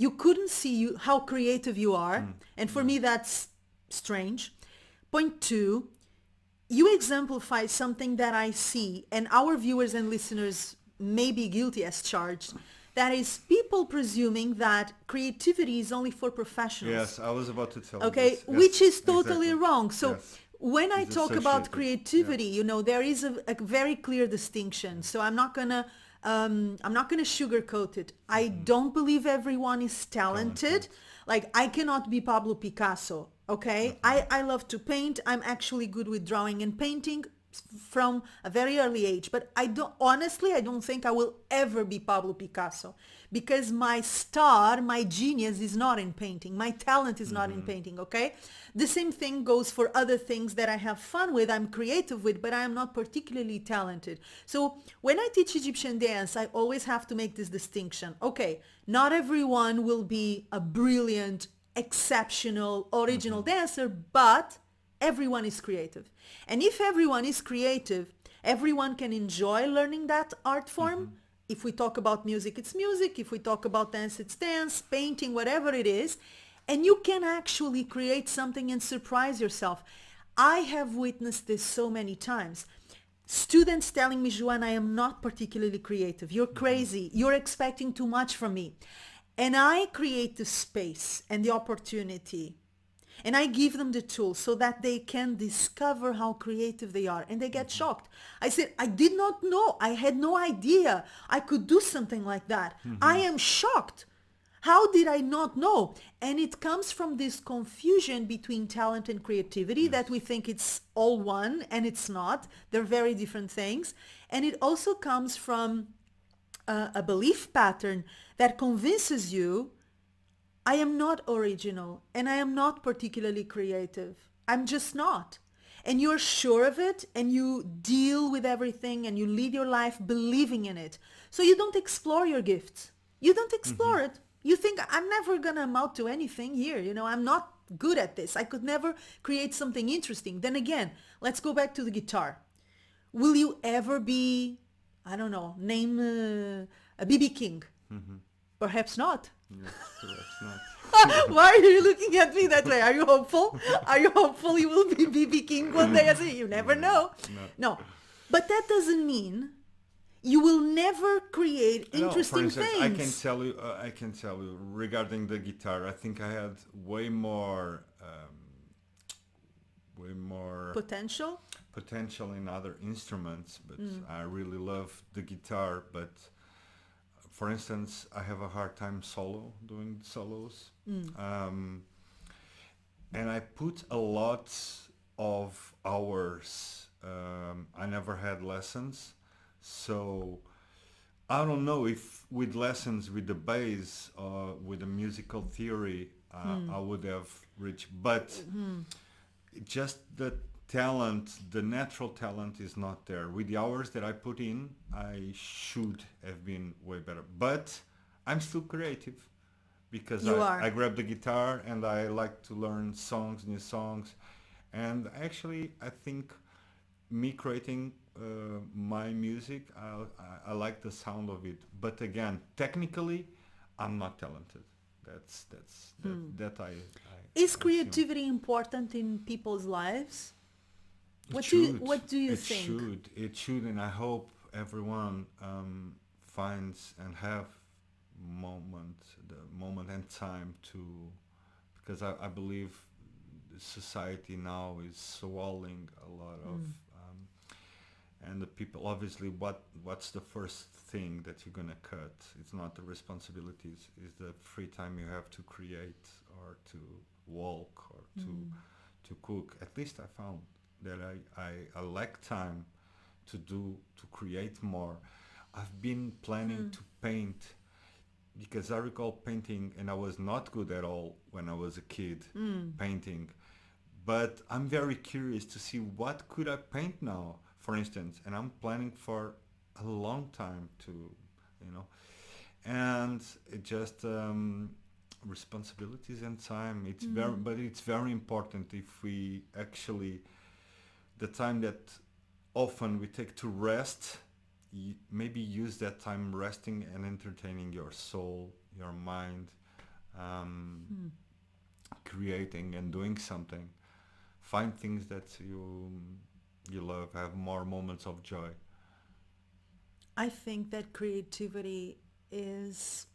you couldn't see how creative you are. And for me, that's strange. Point two, you exemplify something that I see, and our viewers and listeners may be guilty as charged. That is people presuming that creativity is only for professionals. Yes, I was about to tell you Okay, this. Yes, which is totally exactly. wrong. So Yes. when I It's talk about associated. creativity, you know, there is a very clear distinction. So I'm not gonna sugarcoat it. I don't believe everyone is talented. Like I cannot be Pablo Picasso. Okay, I love to paint. I'm actually good with drawing and painting from a very early age, but I don't think I will ever be Pablo Picasso, because my genius is not in painting. My talent is not in painting, okay? The same thing goes for other things that I have fun with, I'm creative with, but I am not particularly talented. So when I teach Egyptian dance, I always have to make this distinction. Okay, not everyone will be a brilliant, exceptional, original dancer, but everyone is creative. And if everyone is creative, everyone can enjoy learning that art form. If we talk about music, it's music. If we talk about dance, it's dance, painting, whatever it is. And you can actually create something and surprise yourself. I have witnessed this so many times. Students telling me, Joana, I am not particularly creative. You're crazy. You're expecting too much from me. And I create the space and the opportunity. And I give them the tools so that they can discover how creative they are. And they get shocked. I said, I did not know. I had no idea I could do something like that. I am shocked. How did I not know? And it comes from this confusion between talent and creativity that we think it's all one, and it's not. They're very different things. And it also comes from a belief pattern that convinces you I am not original and I am not particularly creative. I'm just not. And you're sure of it, and you deal with everything and you lead your life believing in it. So you don't explore your gifts. You don't explore it. You think I'm never going to amount to anything here. You know, I'm not good at this. I could never create something interesting. Then again, let's go back to the guitar. Will you ever be, I don't know, name a BB King? Perhaps not. Yes, perhaps not. Why are you looking at me that way? Are you hopeful? Are you hopeful you will be BB King one day? I say, you never know. No. But that doesn't mean you will never create interesting no, for instance, things. I can tell you regarding the guitar. I think I had way more way more Potential? potential in other instruments, but I really love the guitar. But for instance, I have a hard time doing solos. And I put a lot of hours. I never had lessons, so I don't know if with lessons with the bass or with the musical theory I would have reached. But just the talent, the natural talent is not there. With the hours that I put in, I should have been way better. But I'm still creative because You are. I grab the guitar and I like to learn songs, new songs. And actually, I think me creating my music, I like the sound of it. But again, technically, I'm not talented. That I Is assume. creativity important in people's lives? What do you think? It should, and I hope everyone finds and have the moment and time to, because I believe the society now is swallowing a lot of, and the people obviously what's the first thing that you're gonna cut? It's not the responsibilities, it's the free time you have to create or to walk or to cook. At least I found that I lack time to create more. I've been planning to paint because I recall painting, and I was not good at all when I was a kid painting. But I'm very curious to see what could I paint now, for instance, and I'm planning for a long time to, and it just responsibilities and time. But it's very important if we actually, the time that often we take to rest, maybe use that time resting and entertaining your soul, your mind, creating and doing something. Find things that you love, have more moments of joy. I think that creativity is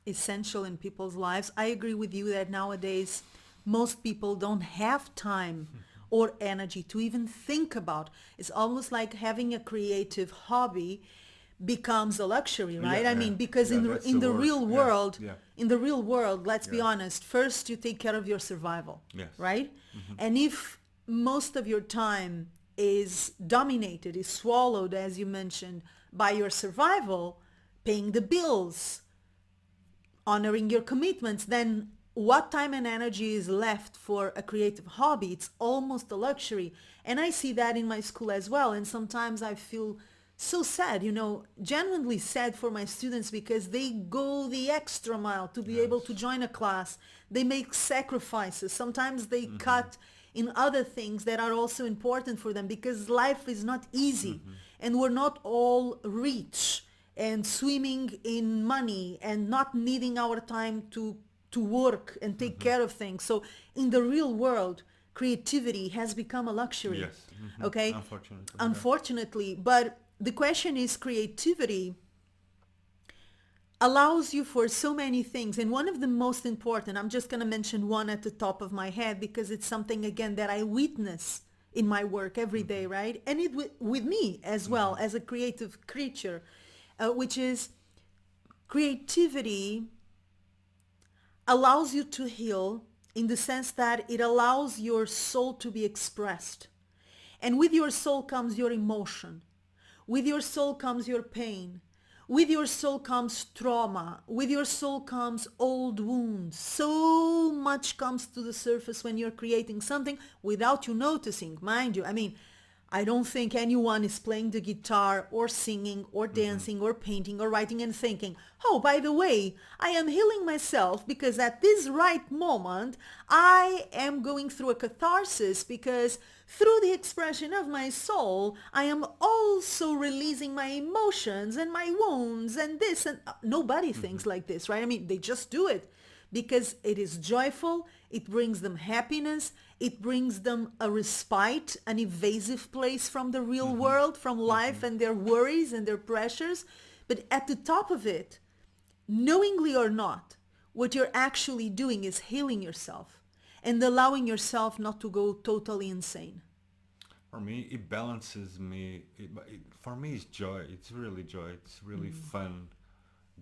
essential in people's lives. I agree with you that nowadays most people don't have time or energy to even think about. It's almost like having a creative hobby becomes a luxury, right? I mean, because in the real world, let's be honest, first you take care of your survival, right? And if most of your time is dominated, is swallowed, as you mentioned, by your survival, paying the bills, honoring your commitments, then what time and energy is left for a creative hobby? It's almost a luxury. And I see that in my school as well. And sometimes I feel so sad, genuinely sad for my students because they go the extra mile to be able to join a class. They make sacrifices. Sometimes they cut in other things that are also important for them because life is not easy and we're not all rich and swimming in money and not needing our time to work and take care of things. So in the real world, creativity has become a luxury. Yes. Okay? Unfortunately. But the question is, creativity allows you for so many things. And one of the most important, I'm just going to mention one at the top of my head because it's something, again, that I witness in my work every day, right? And it with me as well as a creative creature, which is creativity allows you to heal in the sense that it allows your soul to be expressed. And with your soul comes your emotion. With your soul comes your pain. With your soul comes trauma. With your soul comes old wounds. So much comes to the surface when you're creating something without you noticing, mind you. I mean, I don't think anyone is playing the guitar or singing or dancing or painting or writing and thinking, oh, by the way, I am healing myself because at this right moment, I am going through a catharsis because through the expression of my soul, I am also releasing my emotions and my wounds and this. And nobody thinks like this, right? I mean, they just do it because it is joyful. It brings them happiness. It brings them a respite, an evasive place from the real world, from life and their worries and their pressures. But at the top of it, knowingly or not, what you're actually doing is healing yourself. and allowing yourself not to go totally insane? For me, it balances me. For me, it's joy. It's really joy. It's really fun,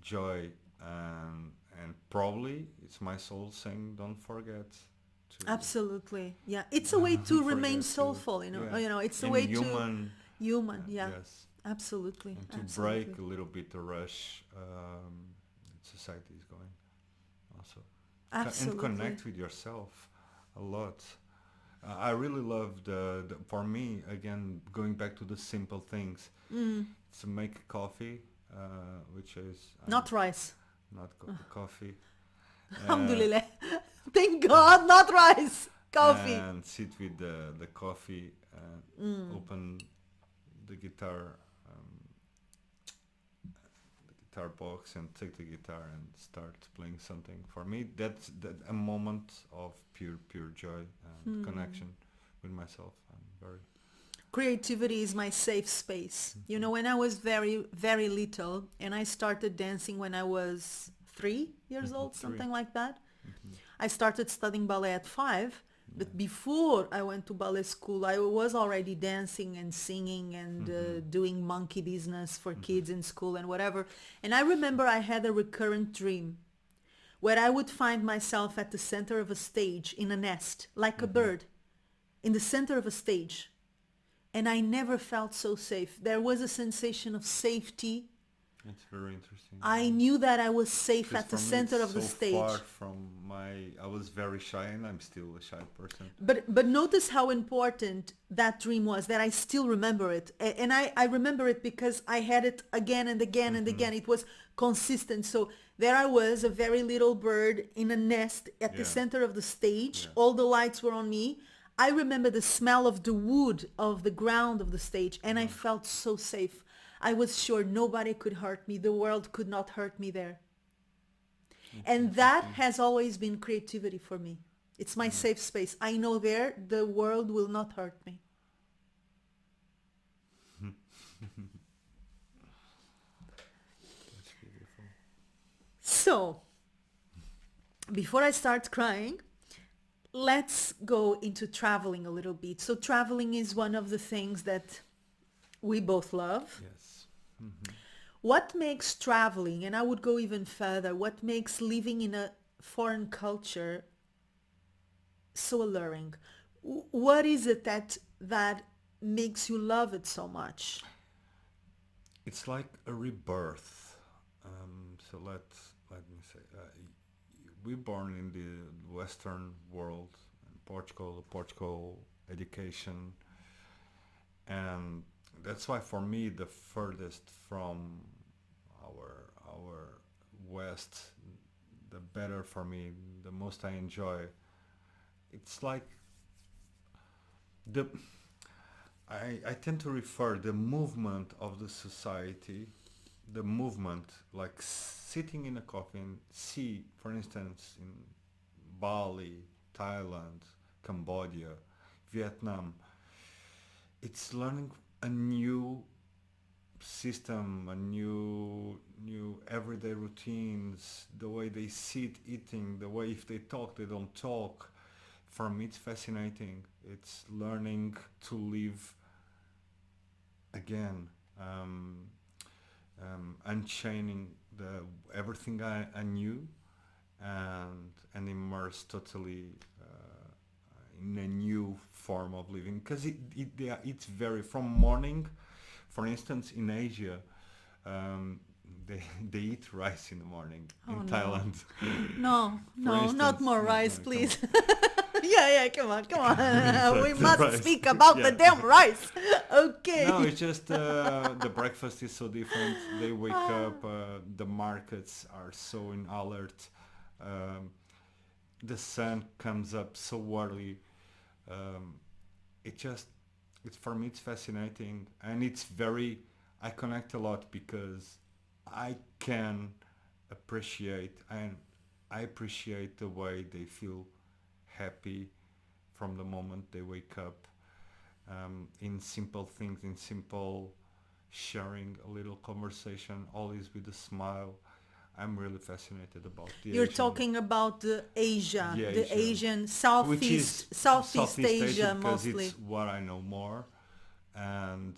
joy, and probably it's my soul saying, "Don't forget to Absolutely. Yeah. It's a way to remain forget to soulful, yeah, it's a and way to human, human. Yeah. yes, Absolutely. and to Absolutely. break a little bit the rush that society is going also, and Absolutely. connect with yourself a lot. I really love the for me again going back to the simple things. To make coffee, which is Not rice. not coffee, uh, Alhamdulillah. Thank God, not rice. Coffee. and sit with the coffee and open the guitar box and take the guitar and start playing something. For me, that's a moment of pure joy and connection with myself. I'm very Creativity is my safe space. When I was very, very little and I started dancing when I was 3 years old, three. something like that. I started studying ballet at 5, but before I went to ballet school, I was already dancing and singing and doing monkey business for kids in school and whatever. And I remember I had a recurrent dream where I would find myself at the center of a stage in a nest, like a bird, in the center of a stage. And I never felt so safe. There was a sensation of safety. It's very interesting. I knew that I was safe Because at the for me, center it's of the so stage. far from I was very shy, and I'm still a shy person. But notice how important that dream was, that I still remember it. And I remember it because I had it again and again and again. It was consistent. So there I was, a very little bird in a nest at the Yeah. center of the stage. Yeah. All the lights were on me. I remember the smell of the wood, of the ground of the stage, and I felt so safe. I was sure nobody could hurt me. The world could not hurt me there. And that has always been creativity for me. It's my safe space. I know there the world will not hurt me. That's beautiful. So, before I start crying, let's go into traveling a little bit. So traveling is one of the things that we both love. Yes. What makes traveling, and I would go even further, what makes living in a foreign culture so alluring? What is it that makes you love it so much? It's like a rebirth. So let me say, we're born in the Western world, in Portugal education, and that's why for me the furthest from our West, the better for me, the most I enjoy. It's like the I tend to refer the movement of the society, the movement, like sitting in a coffee and see, for instance, in Bali, Thailand, Cambodia, Vietnam, it's learning a new system, a new everyday routines, the way they sit eating, the way if they talk they don't talk. For me it's fascinating. It's learning to live again, unchaining the everything I knew, and immerse totally in a new form of living, because it's very from morning. For instance, in Asia, they eat rice in the morning. Oh In no. Thailand, No, for no, not instance, more no, rice, come please. on. Yeah, come on. It's We like the must rice. speak about the Yeah. damn rice. Okay. No, it's just the breakfast is so different. They wake up. The markets are so in alert. Um, the sun comes up so early. Um, it just, it's for me, it's fascinating, and it's very. I connect a lot because I can appreciate, and I appreciate the way they feel happy from the moment they wake up, in simple things, in simple sharing a little conversation, always with a smile. I'm really fascinated about the You're Asian, talking about Asia, the the Asia, Asian, which is Southeast Asia because mostly. it's what I know more, and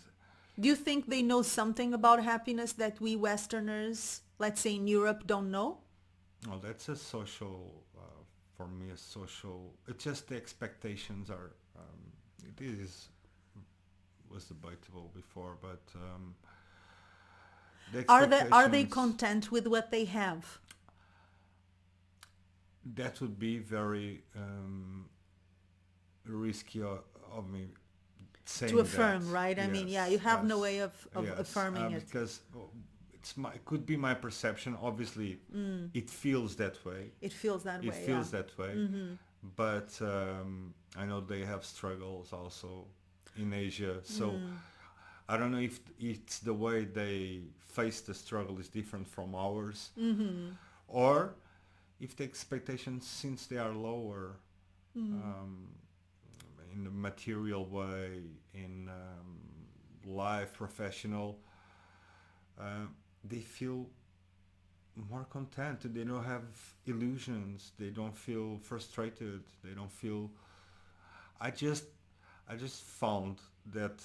Do you think they know something about happiness that we Westerners, let's say in Europe, don't know? well, that's a social, for me, a social. It's just the expectations are. It is was debatable before, but the Are they expectations, content with what they have? that would be very risky of me To saying that. affirm, right? I mean, yeah, you Yes, have no yes, way of yes. affirming it. Because it could be my perception. Obviously, it feels that way. It feels that It way, yeah. feels that way. But I know they have struggles also in Asia. So I don't know if it's the way they face the struggle is different from ours, or if the expectations, since they are lower, um, in the material way, in life, professional, they feel more content. They don't have illusions. They don't feel frustrated. They don't feel. I just, I just found that.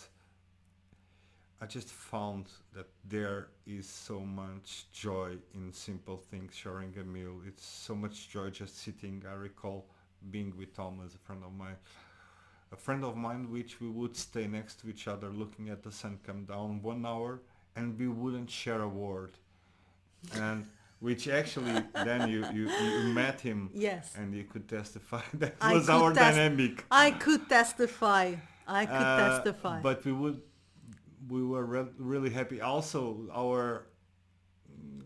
I just found that there is so much joy in simple things. Sharing a meal. It's so much joy just sitting. I recall being with Thomas, a friend of mine, which we would stay next to each other, looking at the sun come down 1 hour, and we wouldn't share a word. And which actually then you met him, Yes. and you could testify that I was could our test- dynamic. I could testify. I could testify. But we were really happy. Also, our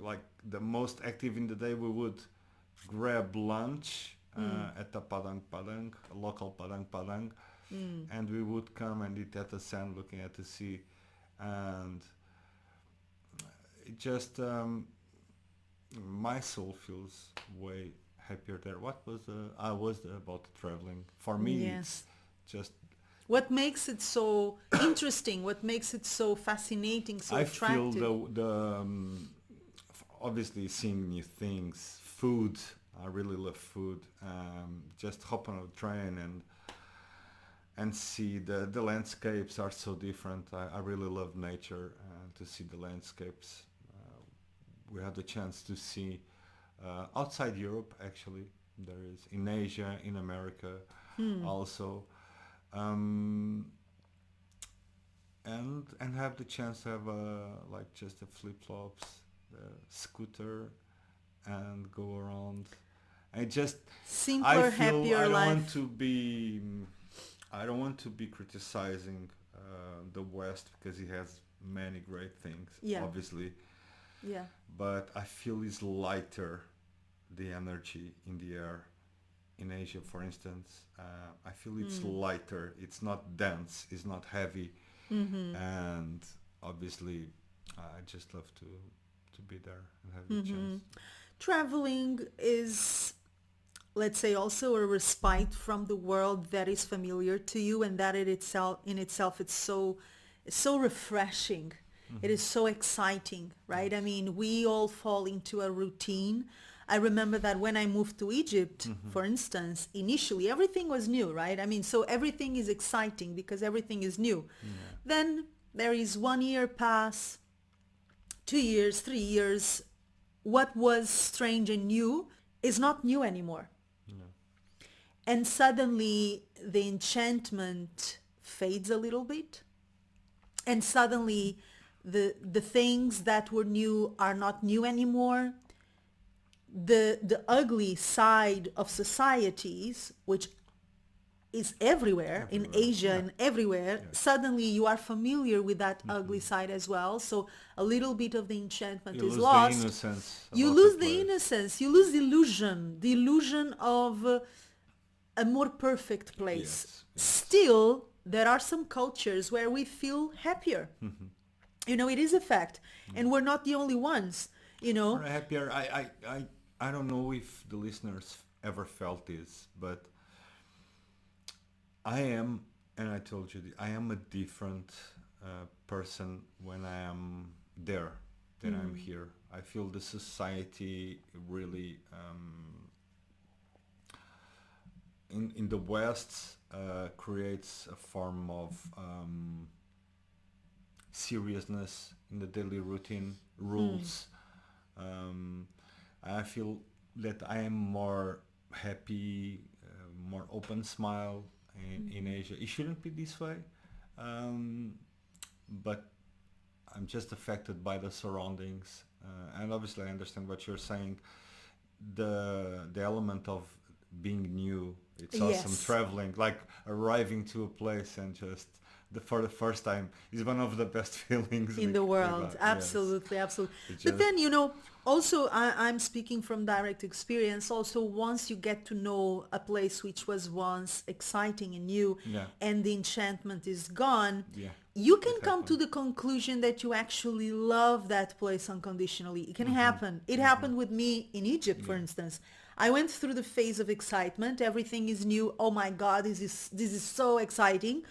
like the most active in the day, we would grab lunch at the Padang Padang, a local Padang Padang, and we would come and eat at the sand, looking at the sea, and it just my soul feels way happier there. What was I was about traveling. For me, it's Yes. just What makes it so interesting? What makes it so fascinating, so I feel attractive? obviously seeing new things, food. I really love food. Just hop on a train and see the landscapes are so different. I really love nature, to see the landscapes. We had the chance to see outside Europe, actually. There is in Asia, in America, also, and have the chance to have like just the flip flops, the scooter, and go around. I just I Simpler, feel happier life. I don't want to be criticizing the West because it has many great things, Yeah. obviously, Yeah. but I feel it's lighter, the energy in the air. In Asia, for instance, I feel it's lighter. It's not dense. It's not heavy, and obviously, I just love to be there and have the chance. Traveling is, let's say, also a respite from the world that is familiar to you, and that in itself it's so refreshing. It is so exciting, right? I mean, we all fall into a routine. I remember that when I moved to Egypt, for instance, initially everything was new, right? I mean, so everything is exciting because everything is new. Yeah. Then there is 1 year pass, 2 years, 3 years. What was strange and new is not new anymore. No. And suddenly the enchantment fades a little bit. And suddenly the things that were new are not new anymore. The ugly side of societies, which is everywhere in Everywhere. Asia Yeah. and everywhere, Yes. suddenly you are familiar with that ugly side as well. So a little bit of the enchantment You is lose the lost. innocence You about the lose the place. innocence. You lose the illusion of a more perfect place. Yes. Yes. Still, there are some cultures where we feel happier. You know, it is a fact. And we're not the only ones, you Or know. happier. I don't know if the listeners ever felt this, but I am, and I told you, I am a different person when I am there. that I'm here. I feel the society really in the West creates a form of seriousness in the daily routine, rules. I feel that I am more happy, more open smile in Asia. It shouldn't be this way, but I'm just affected by the surroundings, and obviously I understand what you're saying. The element of being new, it's awesome. Yes. Traveling, like arriving to a place and just for the first time is one of the best feelings In the world. Yes, Absolutely, absolutely. it But just then, also I'm speaking from direct experience. Also, once you get to know a place which was once exciting and new, yeah, and the enchantment is gone, yeah, you can it come to happened. the conclusion that you actually love that place unconditionally. It can happen. It happened with me in Egypt, for Yeah. instance. I went through the phase of excitement. Everything is new. Oh my God, this is so exciting.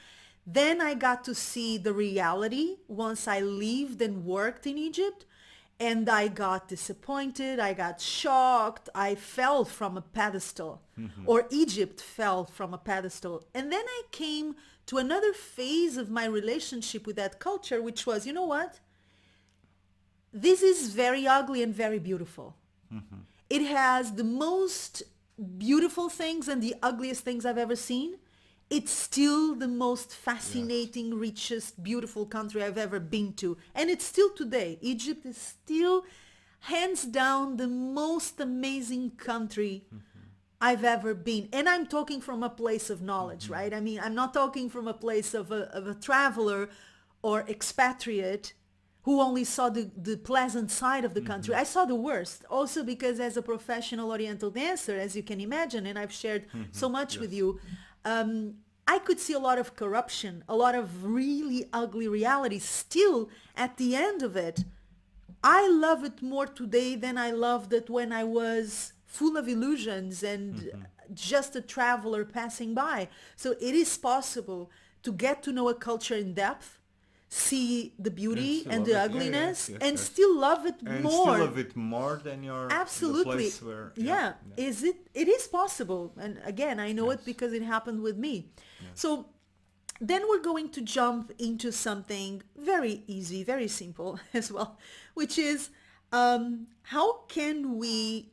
Then I got to see the reality once I lived and worked in Egypt. And I got disappointed. I got shocked. I fell from a pedestal, or Egypt fell from a pedestal. And then I came to another phase of my relationship with that culture, which was, you know what? This is very ugly and very beautiful. It has the most beautiful things and the ugliest things I've ever seen. It's still the most Yes. fascinating, richest, beautiful country I've ever been to. And it's still today. Egypt is still hands down the most amazing country I've ever been. And I'm talking from a place of knowledge, right? I mean, I'm not talking from a place of a traveler or expatriate who only saw the pleasant side of the country. I saw the worst. Also because as a professional Oriental dancer, as you can imagine, and I've shared so much with Yes. you, I could see a lot of corruption, a lot of really ugly reality. Still, at the end of it, I love it more today than I loved it when I was full of illusions and just a traveler passing by. So it is possible to get to know a culture in depth, see the And beauty still and love the it. Yeah, yes, ugliness, yes, and yes. still love it And still more. love it more than the Absolutely. place where. Yeah. Yeah. Yeah. It is possible. And again, I know it Yes. because it happened with me. Yes. So then we're going to jump into something very easy, very simple as well, which is how can we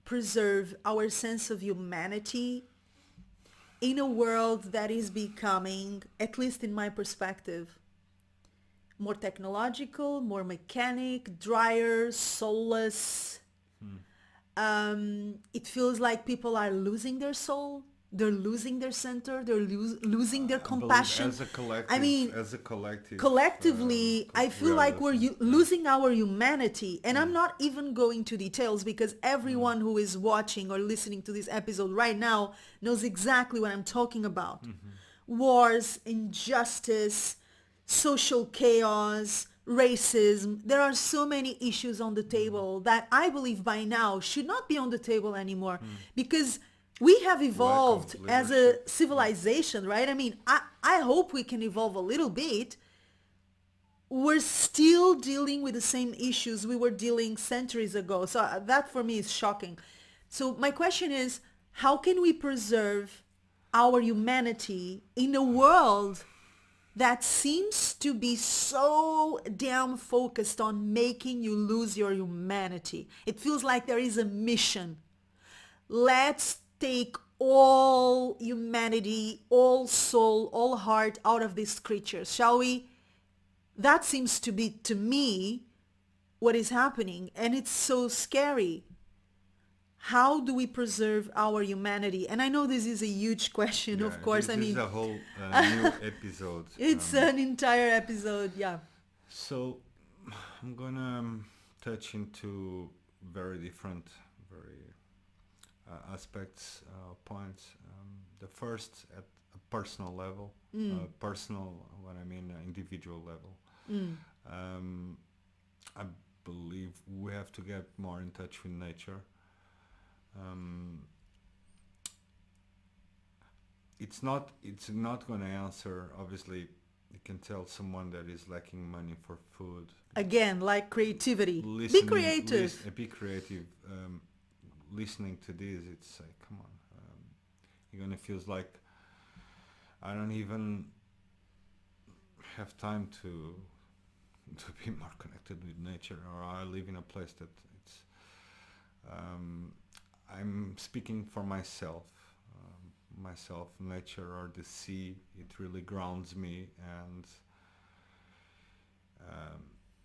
preserve our sense of humanity in a world that is becoming, at least in my perspective, more technological, more mechanic, drier, soulless. It feels like people are losing their soul. They're losing their center. They're losing their I believe compassion. I mean, as a collective, collectively, I we feel are like we're losing. Yeah. losing our humanity. And I'm Yeah. not even going to details because everyone who is watching or listening to this episode right now knows exactly what I'm talking about. Wars, injustice, social chaos, racism. There are so many issues on the table that I believe by now should not be on the table anymore because we have Lack evolved of as a leadership. Yeah. civilization, right? I mean, I hope we can evolve a little bit. We're still dealing with the same issues we were dealing centuries ago. So that for me is shocking. So my question is, how can we preserve our humanity in a world that seems to be so damn focused on making you lose your humanity? It feels like there is a mission. Let's take all humanity, all soul, all heart out of these creatures, shall we? That seems to be, to me, what is happening. And it's so scary. How do we preserve our humanity? And I know this is a huge question, Yeah. of course. I This is mean, a whole new episode. it's an entire episode. Yeah. So I'm gonna touch into very different, very aspects, points. The first at a personal level, personal, what I mean, individual level. I believe we have to get more in touch with nature. Um, it's not going to answer, obviously, you can tell someone that is lacking money for food. Again, like creativity. Be Listening, creative. be creative. Listening to this, it's like, come on. You're gonna feels like I don't even have time to be more connected with nature, or I live in a place that it's. I'm speaking for myself. Nature or the sea, it really grounds me, and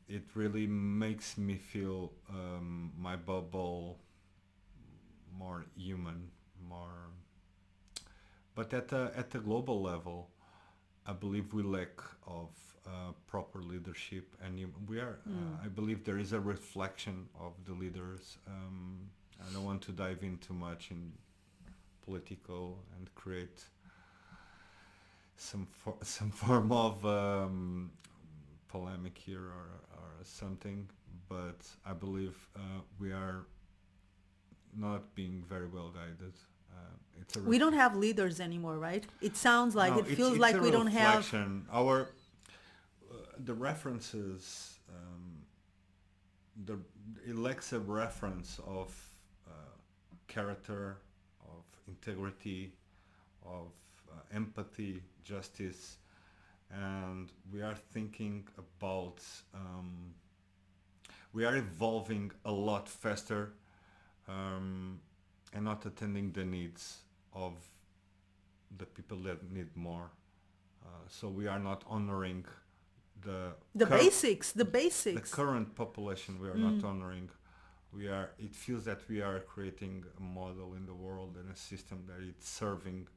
it really makes me feel my bubble more human, more. But at the global level, I believe we lack of proper leadership, and we are. I believe there is a reflection of the leaders. I don't want to dive in too much in political and create some form of polemic here or something, but I believe we are not being very well guided. We don't have leaders anymore, right? It sounds like, no, it feels it's like a we don't have. reflection. Our the references, the it lacks a reference of character, of integrity, of empathy, justice, and we are thinking about. We are evolving a lot faster, and not attending the needs of the people that need more. So we are not honoring The basics, the the basics. current population. We are not honoring. We are. It feels that we are creating a model in the world and a system that it's serving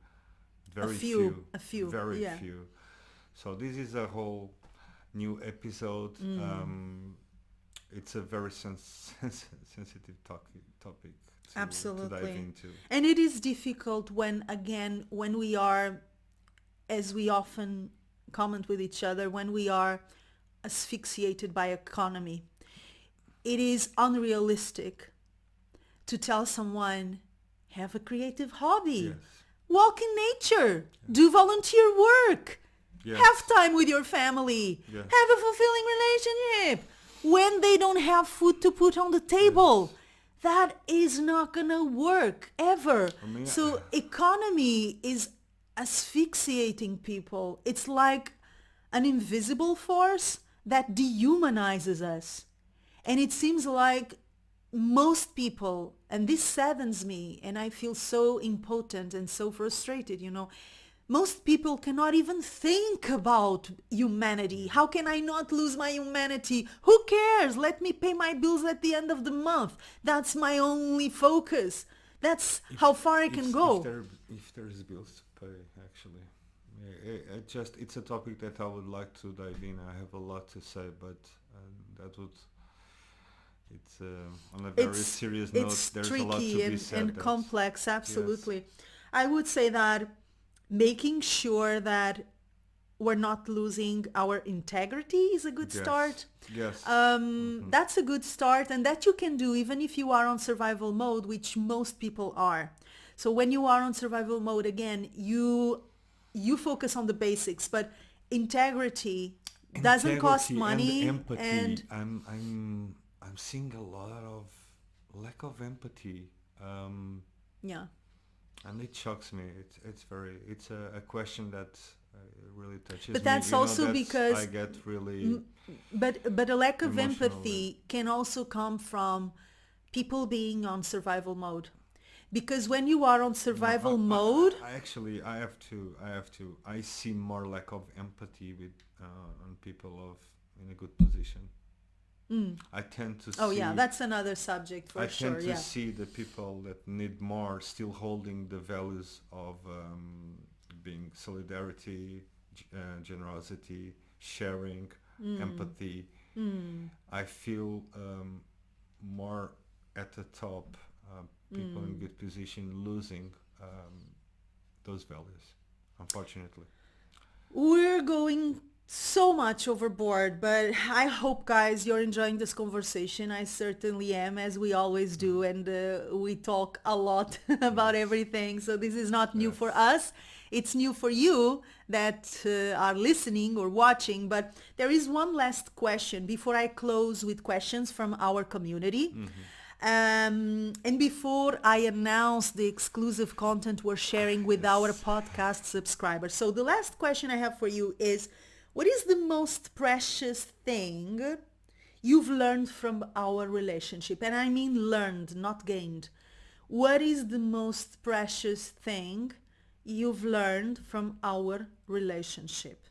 very A few, very yeah. few. So this is a whole new episode. It's a very sensitive topic to dive Absolutely. into. And it is difficult when, again, when we are, as we often comment with each other, when we are asphyxiated by economy. It is unrealistic to tell someone, have a creative hobby, Yes. walk in nature, do volunteer work, Yes. have time with your family, Yes. have a fulfilling relationship, when they don't have food to put on the table. That is not gonna work ever. I mean, So economy is asphyxiating people. It's like an invisible force that dehumanizes us. And it seems like most people, and this saddens me, and I feel so impotent and so frustrated, most people cannot even think about humanity. How can I not lose my humanity? Who cares? Let me pay my bills at the end of the month. That's my only focus. That's how far I can go. If there's bills to pay, actually. It's a topic that I would like to dive in. I have a lot to say, but that would. It's on a very serious note. It's There's a lot to tricky be said. and complex, absolutely. I would say that making sure that we're not losing our integrity is a good start. Yes. That's a good start, and that you can do even if you are on survival mode, which most people are. So when you are on survival mode, again, you focus on the basics, but integrity doesn't cost money. And empathy. And I'm seeing a lot of lack of empathy. yeah. And it shocks me. It's a question that really touches me. But that's also because I get really. But a lack of emotional. empathy can also come from people being on survival mode. Because when you are on survival mode, I see more lack of empathy with on people in a good position. I tend to see. oh yeah, that's another subject for I sure. tend to Yeah. see the people that need more still holding the values of being solidarity, generosity, sharing, empathy. I feel more at the top, people in good position losing those values, unfortunately. We're going so much overboard, but I hope, guys, you're enjoying this conversation. I certainly am, as we always do, and we talk a lot about everything, so this is not new for us. it's new for you that are listening or watching. But there is one last question before I close with questions from our community. And before I announce the exclusive content we're sharing with our podcast subscribers. So the last question I have for you is, what is the most precious thing you've learned from our relationship? And I mean learned, not gained. What is the most precious thing you've learned from our relationship?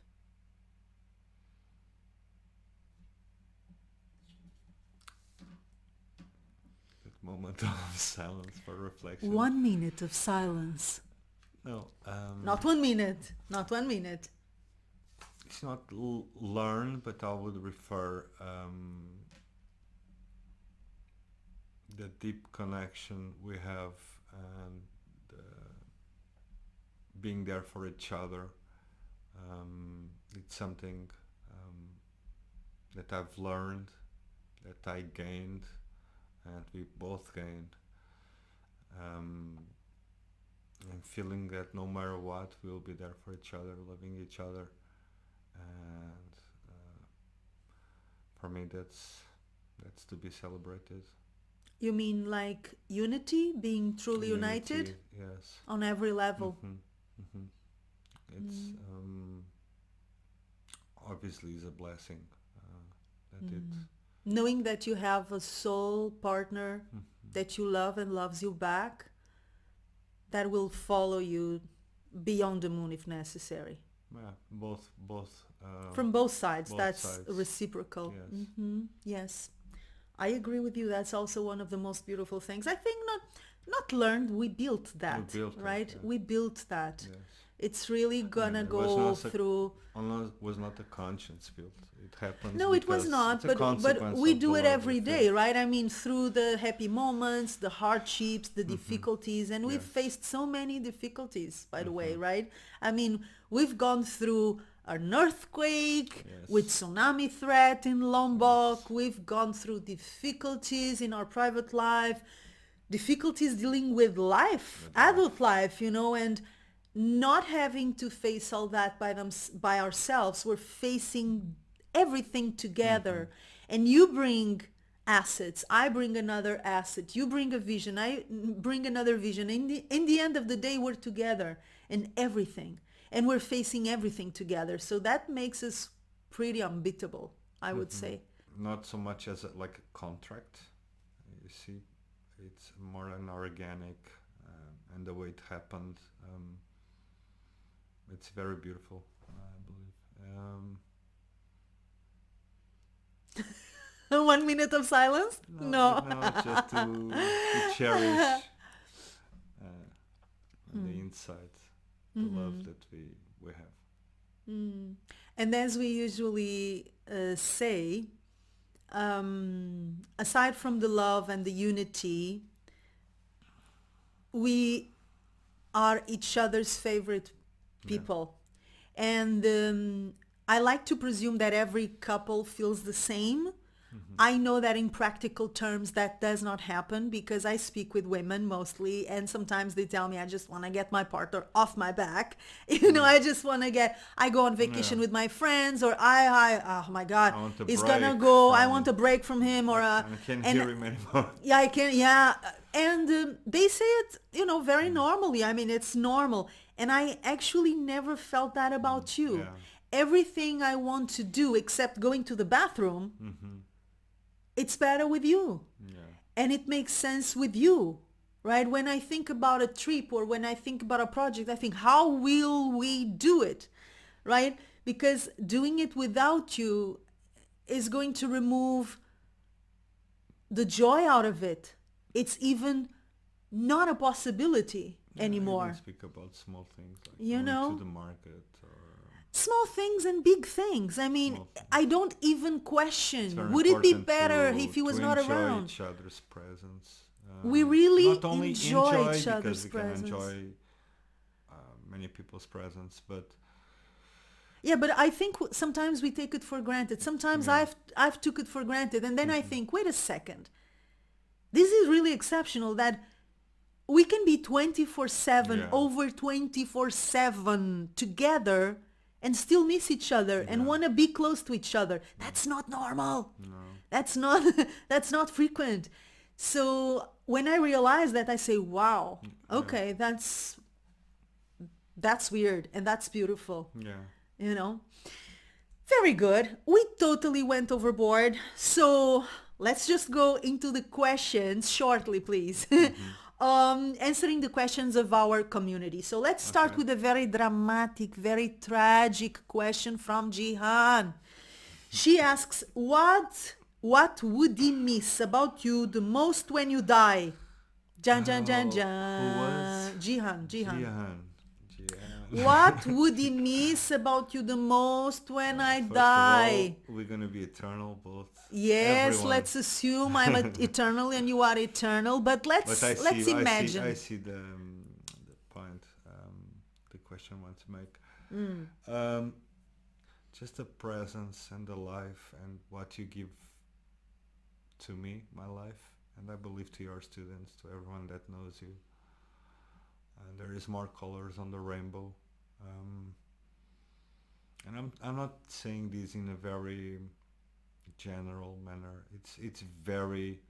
Moment of silence for reflection. 1 minute of silence. No, Not 1 minute. Not 1 minute. it's not learn, but I would refer the deep connection we have and being there for each other. It's something that I've learned, that I gained, and we both gained. And feeling that no matter what, we'll be there for each other, loving each other. And for me, that's to be celebrated. You mean like unity, being truly united Yes. on every level? It's obviously is a blessing that it. Knowing that you have a soul partner that you love and loves you back, that will follow you beyond the moon if necessary. Yeah, both. From both sides, both that's sides. reciprocal. Yes. Yes, I agree with you. That's also one of the most beautiful things. I think not learned, we built that, We built it, right? yeah. We built that. Yes. It's really gonna It go through. Was not a conscience built. It happened. No, it was not, but we do it every day, right? I mean, through the happy moments, the hardships, the difficulties, and we've faced so many difficulties, by the way, right? I mean, we've gone through an earthquake with tsunami threat in Lombok. We've gone through difficulties in our private life, difficulties dealing with life, adult life, and not having to face all that by ourselves. We're facing everything together. And you bring assets, I bring another asset, you bring a vision, I bring another vision. In the end of the day, we're together in everything, and we're facing everything together. So that makes us pretty unbeatable, I would say. Not so much as like a contract, you see. It's more an organic, and the way it happened, it's very beautiful, I believe. 1 minute of silence? No. It's just to cherish the insight, the love that we have. And as we usually say, aside from the love and the unity, we are each other's favorite people. And I like to presume that every couple feels the same. I know that in practical terms that does not happen, because I speak with women mostly, and sometimes they tell me, I just want to get my partner off my back. I just want to I go on vacation with my friends, or oh my God, he's gonna go, I want a break from him, or I can't hear him anymore. Yeah, I can, yeah. And they say it, very normally. I mean, it's normal. And I actually never felt that about you. Yeah. Everything I want to do except going to the bathroom, it's better with you. Yeah. And it makes sense with you, right? When I think about a trip or when I think about a project, I think, how will we do it, right? Because doing it without you is going to remove the joy out of it. It's even not a possibility anymore. I even speak about small things like going to the market, or small things and big things. I mean, I don't even question, would it be important better if he was not enjoy around? each other's presence. We really not only enjoy each because other's we presence. can enjoy many people's presence, but Yeah, but I think sometimes we take it for granted. Sometimes I've took it for granted, and then I think, wait a second, this is really exceptional that we can be 24/7, Yeah. over 24/7 together and still miss each other and Yeah. want to be close to each other. That's not normal. No. That's not that's not frequent. So when I realize that, I say, wow, okay, that's weird and that's beautiful, Yeah. you know. Very good. We totally went overboard. So let's just go into the questions shortly, please. Answering the questions of our community. So let's start Okay. with a very dramatic, very tragic question from Jihan. She asks, what would he miss about you the most when you die? Jan, jan, jan, Oh, who was? jan. Jihan, Jihan. Jihan. Jihan. What would he miss about you the most when I First of die? all, we're gonna be eternal, both. Yes, Everyone. let's assume I'm eternal and you are eternal, but But let's imagine. I see the point the question wants to make. Just the presence and the life and what you give to me, my life, and I believe to your students, to everyone that knows you. And there is more colors on the rainbow. And I'm not saying this in a very general manner. It's very,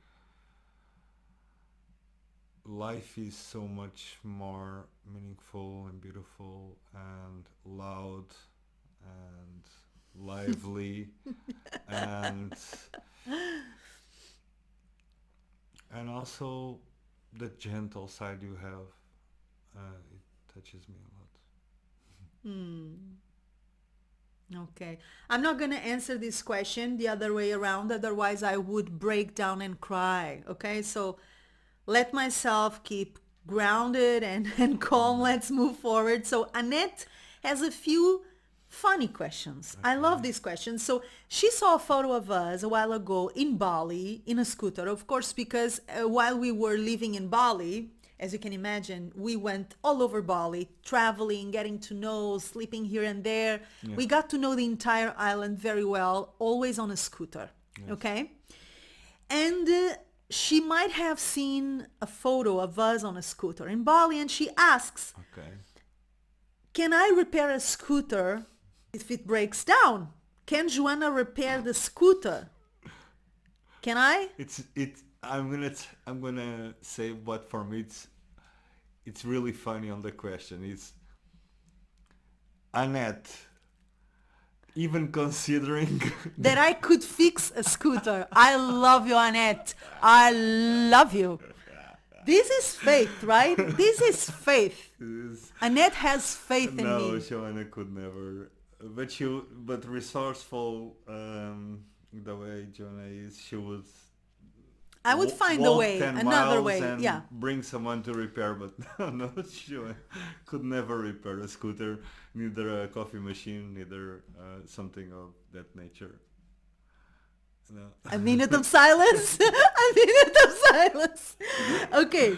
life is so much more meaningful and beautiful and loud and lively and also the gentle side you have. It touches me a lot. Okay. I'm not going to answer this question the other way around, otherwise I would break down and cry. Okay? So let myself keep grounded and calm. Let's move forward. So Annette has a few funny questions. I love these questions. So she saw a photo of us a while ago in Bali in a scooter, of course, because while we were living in Bali, as you can imagine, we went all over Bali, traveling, getting to know, sleeping here and there. Yeah. We got to know the entire island very well, always on a scooter. Yes. Okay? And she might have seen a photo of us on a scooter in Bali, and she asks, Okay. can I repair a scooter if it breaks down? Can Joana repair the scooter? Can I? I'm gonna say what for me it's really funny on the question. It's Annette, even considering That I could fix a scooter. I love you, Annette. I love you. This is faith, right? This is faith. Annette has faith in no, me. Joanna could never. But resourceful, the way Joanna is, she would. I would find a walk way, 10 another miles way. and Yeah. bring someone to repair, but no, Joanna could never repair a scooter, neither a coffee machine, neither something of that nature. No. A minute of silence. A minute of silence. Okay.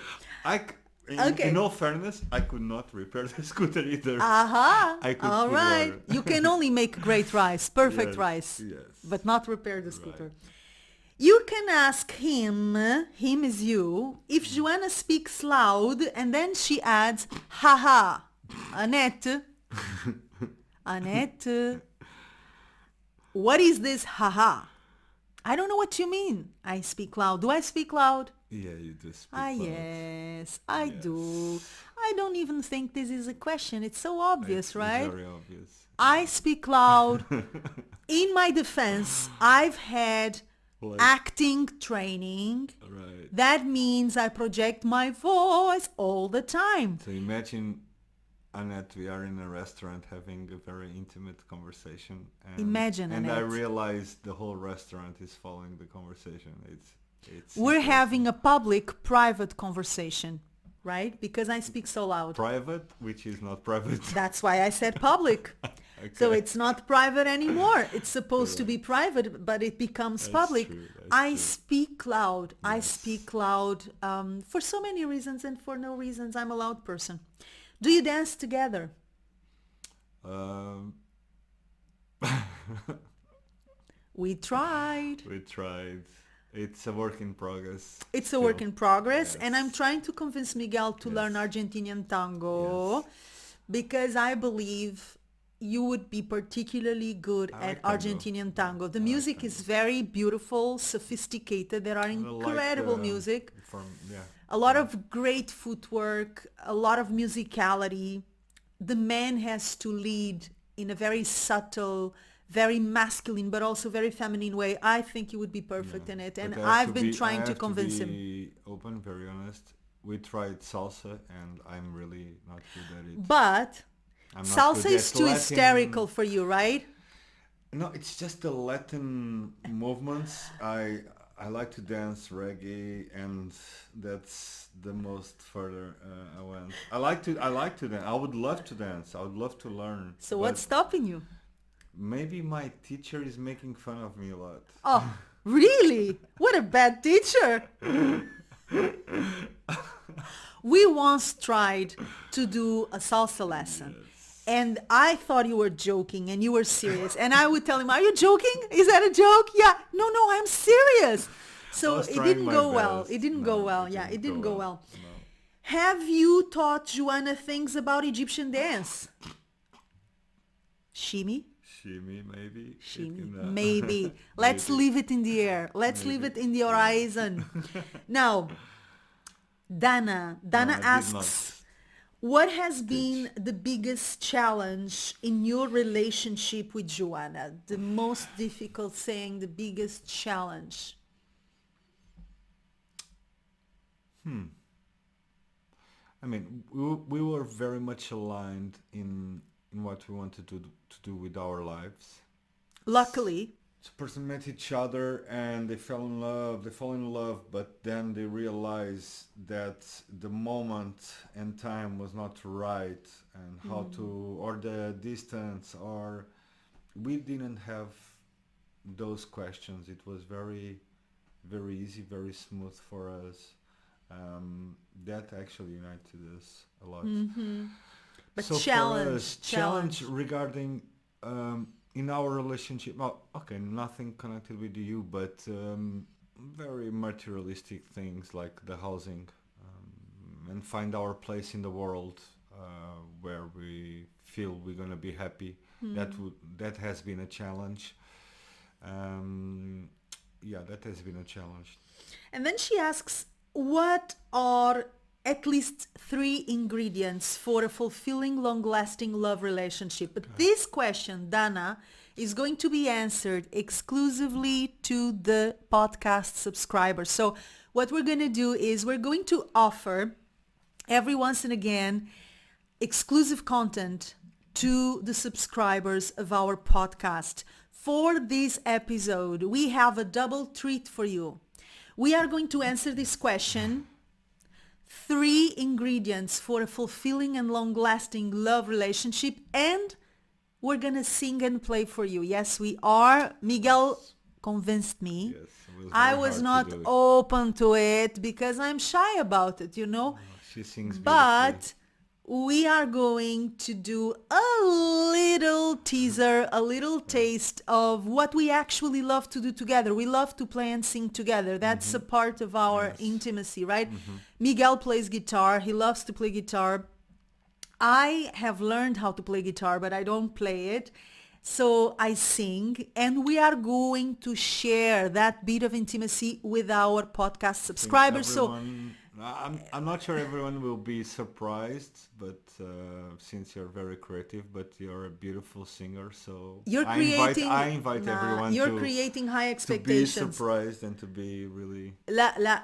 In all fairness, I could not repair the scooter either. Aha. I could All put right. water. You can only make great rice, perfect Yes, rice, yes. but not repair the scooter. Right. You can ask him is you, if Joanna speaks loud and then she adds, haha, Annette, what is this haha? I don't know what you mean. I speak loud. Do I speak loud? Yeah, you do speak Ah, loud. yes, I Yes. do. I don't even think this is a question. It's so obvious, It's right? very obvious. I speak loud. In my defense, I've had Like- acting training. Right. That means I project my voice all the time. So imagine, Annette, we are in a restaurant having a very intimate conversation. And, Imagine, and I Annette. realize the whole restaurant is following the conversation. It's We're interesting. having a public, private conversation, right? Because I speak so loud. Private, which is not private. That's why I said public. So it's not private anymore. It's supposed to be private, but it becomes That's public. true, that's I true. speak loud. I Yes. speak loud for so many reasons and for no reasons. I'm a loud person. Do you dance together? Um, We tried. we tried. It's a work in progress. It's a still. work in progress, and I'm Yes. trying to convince Miguel to learn Yes. Argentinian tango Yes. because I believe you would be particularly good I at like tango. Argentinian Yeah, tango. The I like music tango. is very beautiful, sophisticated. There are I like incredible music, yeah. a lot Yeah. of great footwork, a lot of musicality. The man has to lead in a very subtle, very masculine, but also very feminine way. I think you would be Yeah. perfect in it, and But I've been I trying to have to convince him. be open, very honest. We tried salsa and I'm really not good at it. But I'm not salsa good is at too hysterical Latin. for you, right? No, it's just the Latin movements. I like to dance reggae, and that's the most further I went. I like to dance. I would love to dance. I would love to learn, So what's but stopping you? maybe my teacher is making fun of me a lot. Oh, really? What a bad teacher. We once tried to do a salsa lesson. Yes. And I thought you were joking and you were serious. And I would tell him, are you joking? Is that a joke? Yeah. No, no, I'm serious. I So was it trying didn't my go well. best. It didn't go No, well. it Yeah, it didn't go didn't go well. No. Have you taught Joana things about Egyptian dance? Shimmy? Shimmy, maybe. It Shimmy. can, Maybe. Let's maybe. leave it in the air. Let's leave Maybe. it in the Yeah. horizon. Now, Dana No, I did asks, not what has teach. been the biggest challenge in your relationship with Joana? The most difficult thing, the biggest challenge? I mean, we were very much aligned in what we wanted to do with our lives. Luckily, Two person met each other and they fell in love. They fall in love, but then they realize that the moment and time was not right, and how to, or the distance, or we didn't have those questions. It was very, very easy, very smooth for us. That actually united us a lot. but So for challenge, us, challenge regarding in our relationship. Well, okay, nothing connected with you, but very materialistic things like the housing, and find our place in the world where we feel we're gonna be happy. That has been a challenge. Yeah, that has been a challenge. And then she asks, what are at least 3 ingredients for a fulfilling, long-lasting love relationship? But this question, Dana, is going to be answered exclusively to the podcast subscribers. So what we're going to do is we're going to offer every once and again exclusive content to the subscribers of our podcast. For this episode, we have a double treat for you. We are going to answer this question, 3 ingredients for a fulfilling and long-lasting love relationship, and we're going to sing and play for you. Yes, we are. Miguel convinced me. Yes, it was I very was hard not to do it. open to it because I'm shy about it, you know. She sings beautifully. But we are going to do a little teaser, a little taste of what we actually love to do together. We love to play and sing together. That's a part of our intimacy, right? Miguel plays guitar. He loves to play guitar. I have learned how to play guitar, but I don't play it. So I sing, and we are going to share that bit of intimacy with our podcast subscribers. So I'm not sure everyone will be surprised, but since you're very creative, but you're a beautiful singer, so you're I invite everyone you're to creating high be expectations. surprised and to be really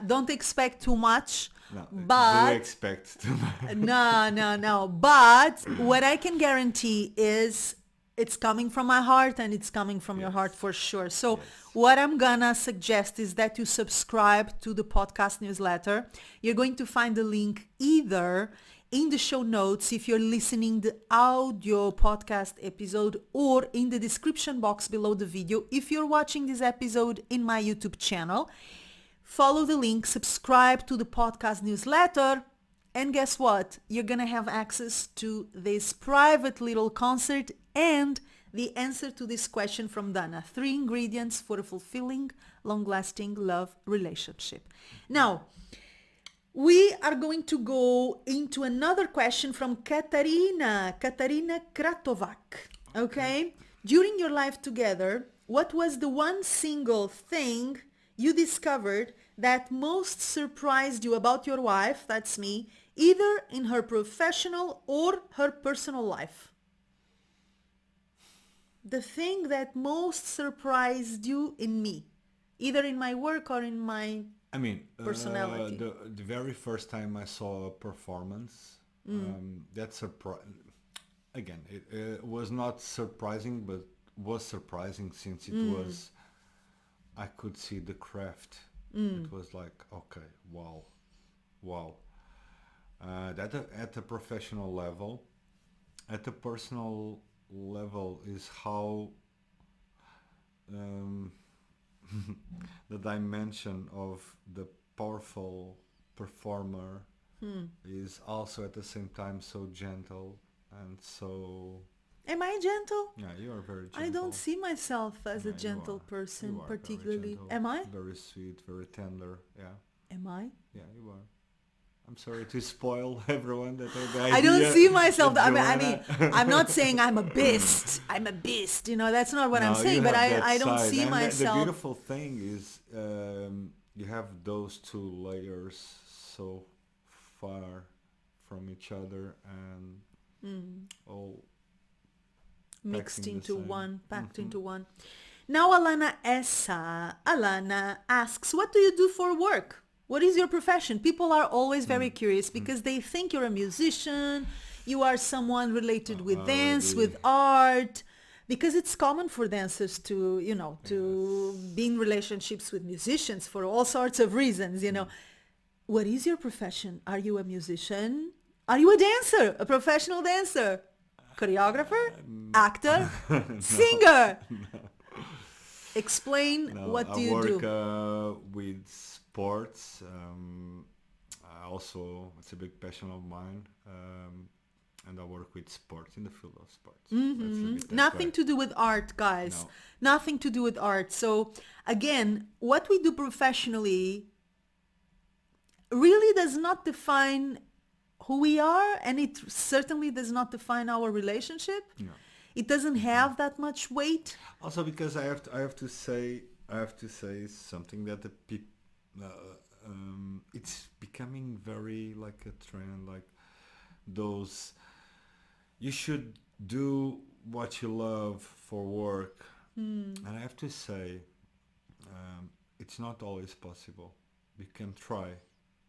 Don't expect too much. no. But do expect too much. no. But what I can guarantee is it's coming from my heart, and it's coming from your heart for sure. So what I'm gonna suggest is that you subscribe to the podcast newsletter. You're going to find the link either in the show notes if you're listening the audio podcast episode, or in the description box below the video if you're watching this episode in my YouTube channel. Follow the link, subscribe to the podcast newsletter, and guess what? You're gonna have access to this private little concert and the answer to this question from Dana. 3 ingredients for a fulfilling, long-lasting love relationship. Now, we are going to go into another question from Katarina Kratovac. Okay? During your life together, what was the one single thing you discovered that most surprised you about your wife, that's me, either in her professional or her personal life? The thing that most surprised you in me, either in my work or in my I mean, personality. the very first time I saw a performance, that again, it was not surprising, but was surprising since it was, I could see the craft. It was like, okay, wow, wow. That at a professional level, at a personal level is how the dimension of the powerful performer is also at the same time so gentle and so... Am I gentle? Yeah, you are very gentle. I don't see myself as a Yeah, gentle person you are particularly. very gentle, Am I? very sweet, very tender. Yeah, Am I? yeah, you are. I'm sorry to spoil everyone that the I don't idea see myself. that I mean, Joanna- I'm not saying I'm a beast. I'm a beast. You know, that's not what I'm No, you saying. But have that I don't side. see And the myself. beautiful thing is you have those two layers so far from each other and all Mixed packed in the into same. one, packed into one. Now Alana asks, what do you do for work? What is your profession? People are always very curious because they think you're a musician, you are someone related with dance, Already. with art, because it's common for dancers to, you know, to be in relationships with musicians for all sorts of reasons, you know. What is your profession? Are you a musician? Are you a dancer? A professional dancer? Choreographer? Actor? Singer? Explain, No, what I do you work do? with sports. I also, it's a big passion of mine. And I work with sports in the field of sports. Let's leave it that Nothing way. to do with art, guys. No. Nothing to do with art. So again, what we do professionally really does not define who we are, and it certainly does not define our relationship. No. It doesn't have that much weight. Also, because I have to say something that the people, it's becoming very like a trend, like those. You should do what you love for work, and I have to say, it's not always possible. We can try,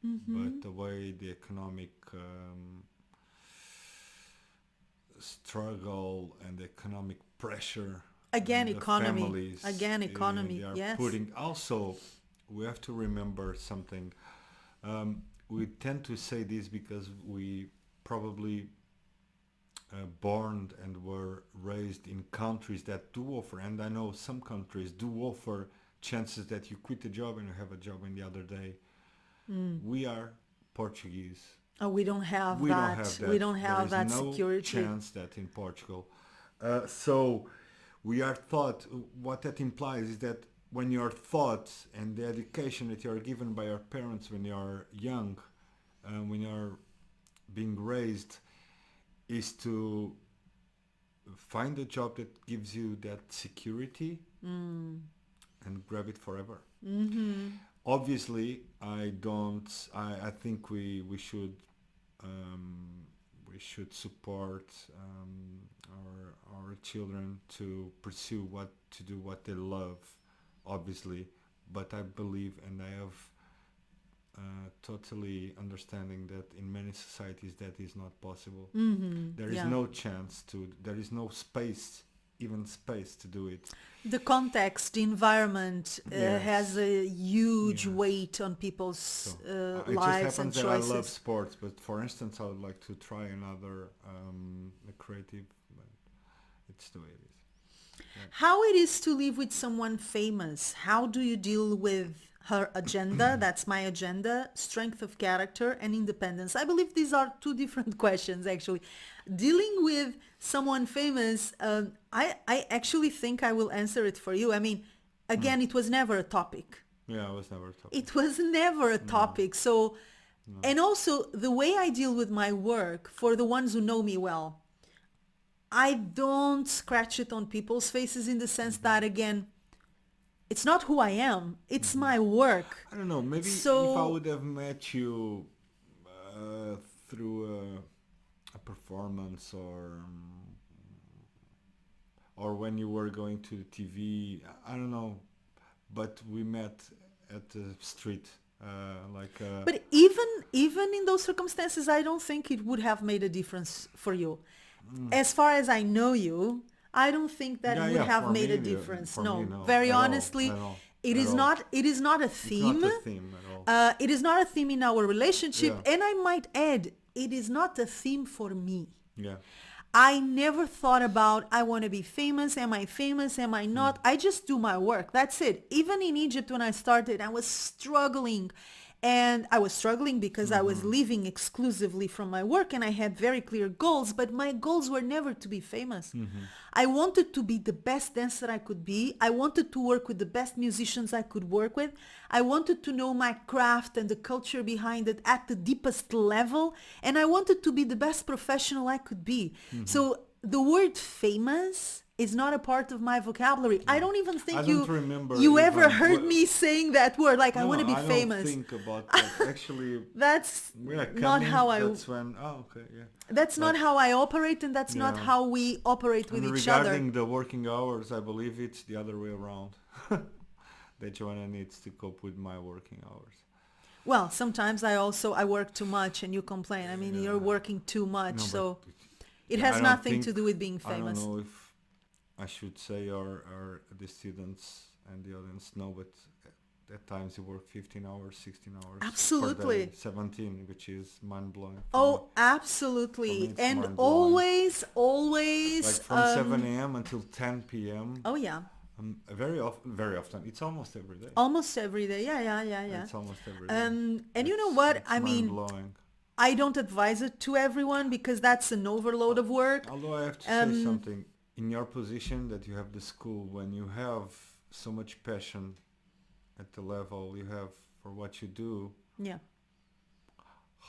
but the way the economic struggle and the economic pressure Again, and the economy. families Again, economy. they are Yes. putting. Also, we have to remember something. We tend to say this because we probably born and were raised in countries that do offer, and I know some countries do offer chances that you quit a job and you have a job in the other day. We are Portuguese. Oh, we don't have We that. don't have that. We don't have there that is no security. chance that in Portugal. So we are taught, what that implies is that when you're taught and the education that you're given by your parents when you're young, when you're being raised, is to find a job that gives you that security and grab it forever. Obviously, I think we should support our children to pursue to do what they love, obviously, but I believe and I have totally understanding that in many societies that is not possible. There is Yeah. no chance there is no space, even space to do it. The context, the environment Yes. has a huge Yes. weight on people's So it just lives and happens that I love choices. sports, but for instance, I would like to try another creative. But it's the way it is. How it is to live with someone famous? How do you deal with her agenda, that's my agenda, strength of character and independence. I believe these are two different questions actually. Dealing with someone famous, I actually think I will answer it for you. I mean, again, it was never a topic. Yeah, it was never a topic. It was never a topic. So, and also the way I deal with my work, for the ones who know me well, I don't scratch it on people's faces in the sense that, again, it's not who I am. It's my work. I don't know. Maybe So- if I would have met you through a performance or when you were going to the TV, I don't know. But we met at the street, But even in those circumstances, I don't think it would have made a difference for you. As far as I know you, I don't think that Yeah, it would yeah, have for made me, a difference. for No, me, no, very at all, honestly, at all, it at is all. not. It is not a it's theme. not a theme at all. It is not a theme in our relationship, Yeah. and I might add, it is not a theme for me. Yeah. I never thought about, I want to be famous. Am I famous? Am I not? I just do my work. That's it. Even in Egypt when I started, I was struggling. And I was struggling because I was living exclusively from my work and I had very clear goals, but my goals were never to be famous. I wanted to be the best dancer I could be. I wanted to work with the best musicians I could work with. I wanted to know my craft and the culture behind it at the deepest level. And I wanted to be the best professional I could be. So the word famous is not a part of my vocabulary. I don't even think I don't remember you ever even heard what- me saying that word. Like, I No, want to be I famous. don't think about that. Actually, That's yeah, not coming, how I. That's when. Oh, okay, yeah. That's not But- how I operate, and that's not Yeah. how we operate with And each regarding other. the working hours, I believe it's the other way around. That Joanna needs to cope with my working hours. Well, sometimes I work too much, and you complain. I mean, Yeah. you're working too much, No, so but it I has don't nothing to think- do with being I don't famous. know if I should say or the students and the audience know, but at times you work 15 hours, 16 hours. Absolutely. Per day, 17, which is mind-blowing. for me. Oh, absolutely, For me, it's and mind-blowing. always. Like from 7 a.m. until 10 p.m. Oh yeah, Very often. It's almost every day. almost every day. Yeah. It's almost every day. And you know what? It's I mean, mind-blowing. I don't advise it to everyone because that's an overload of work. Although I have to say something, in your position that you have the school, when you have so much passion at the level you have for what you do, Yeah.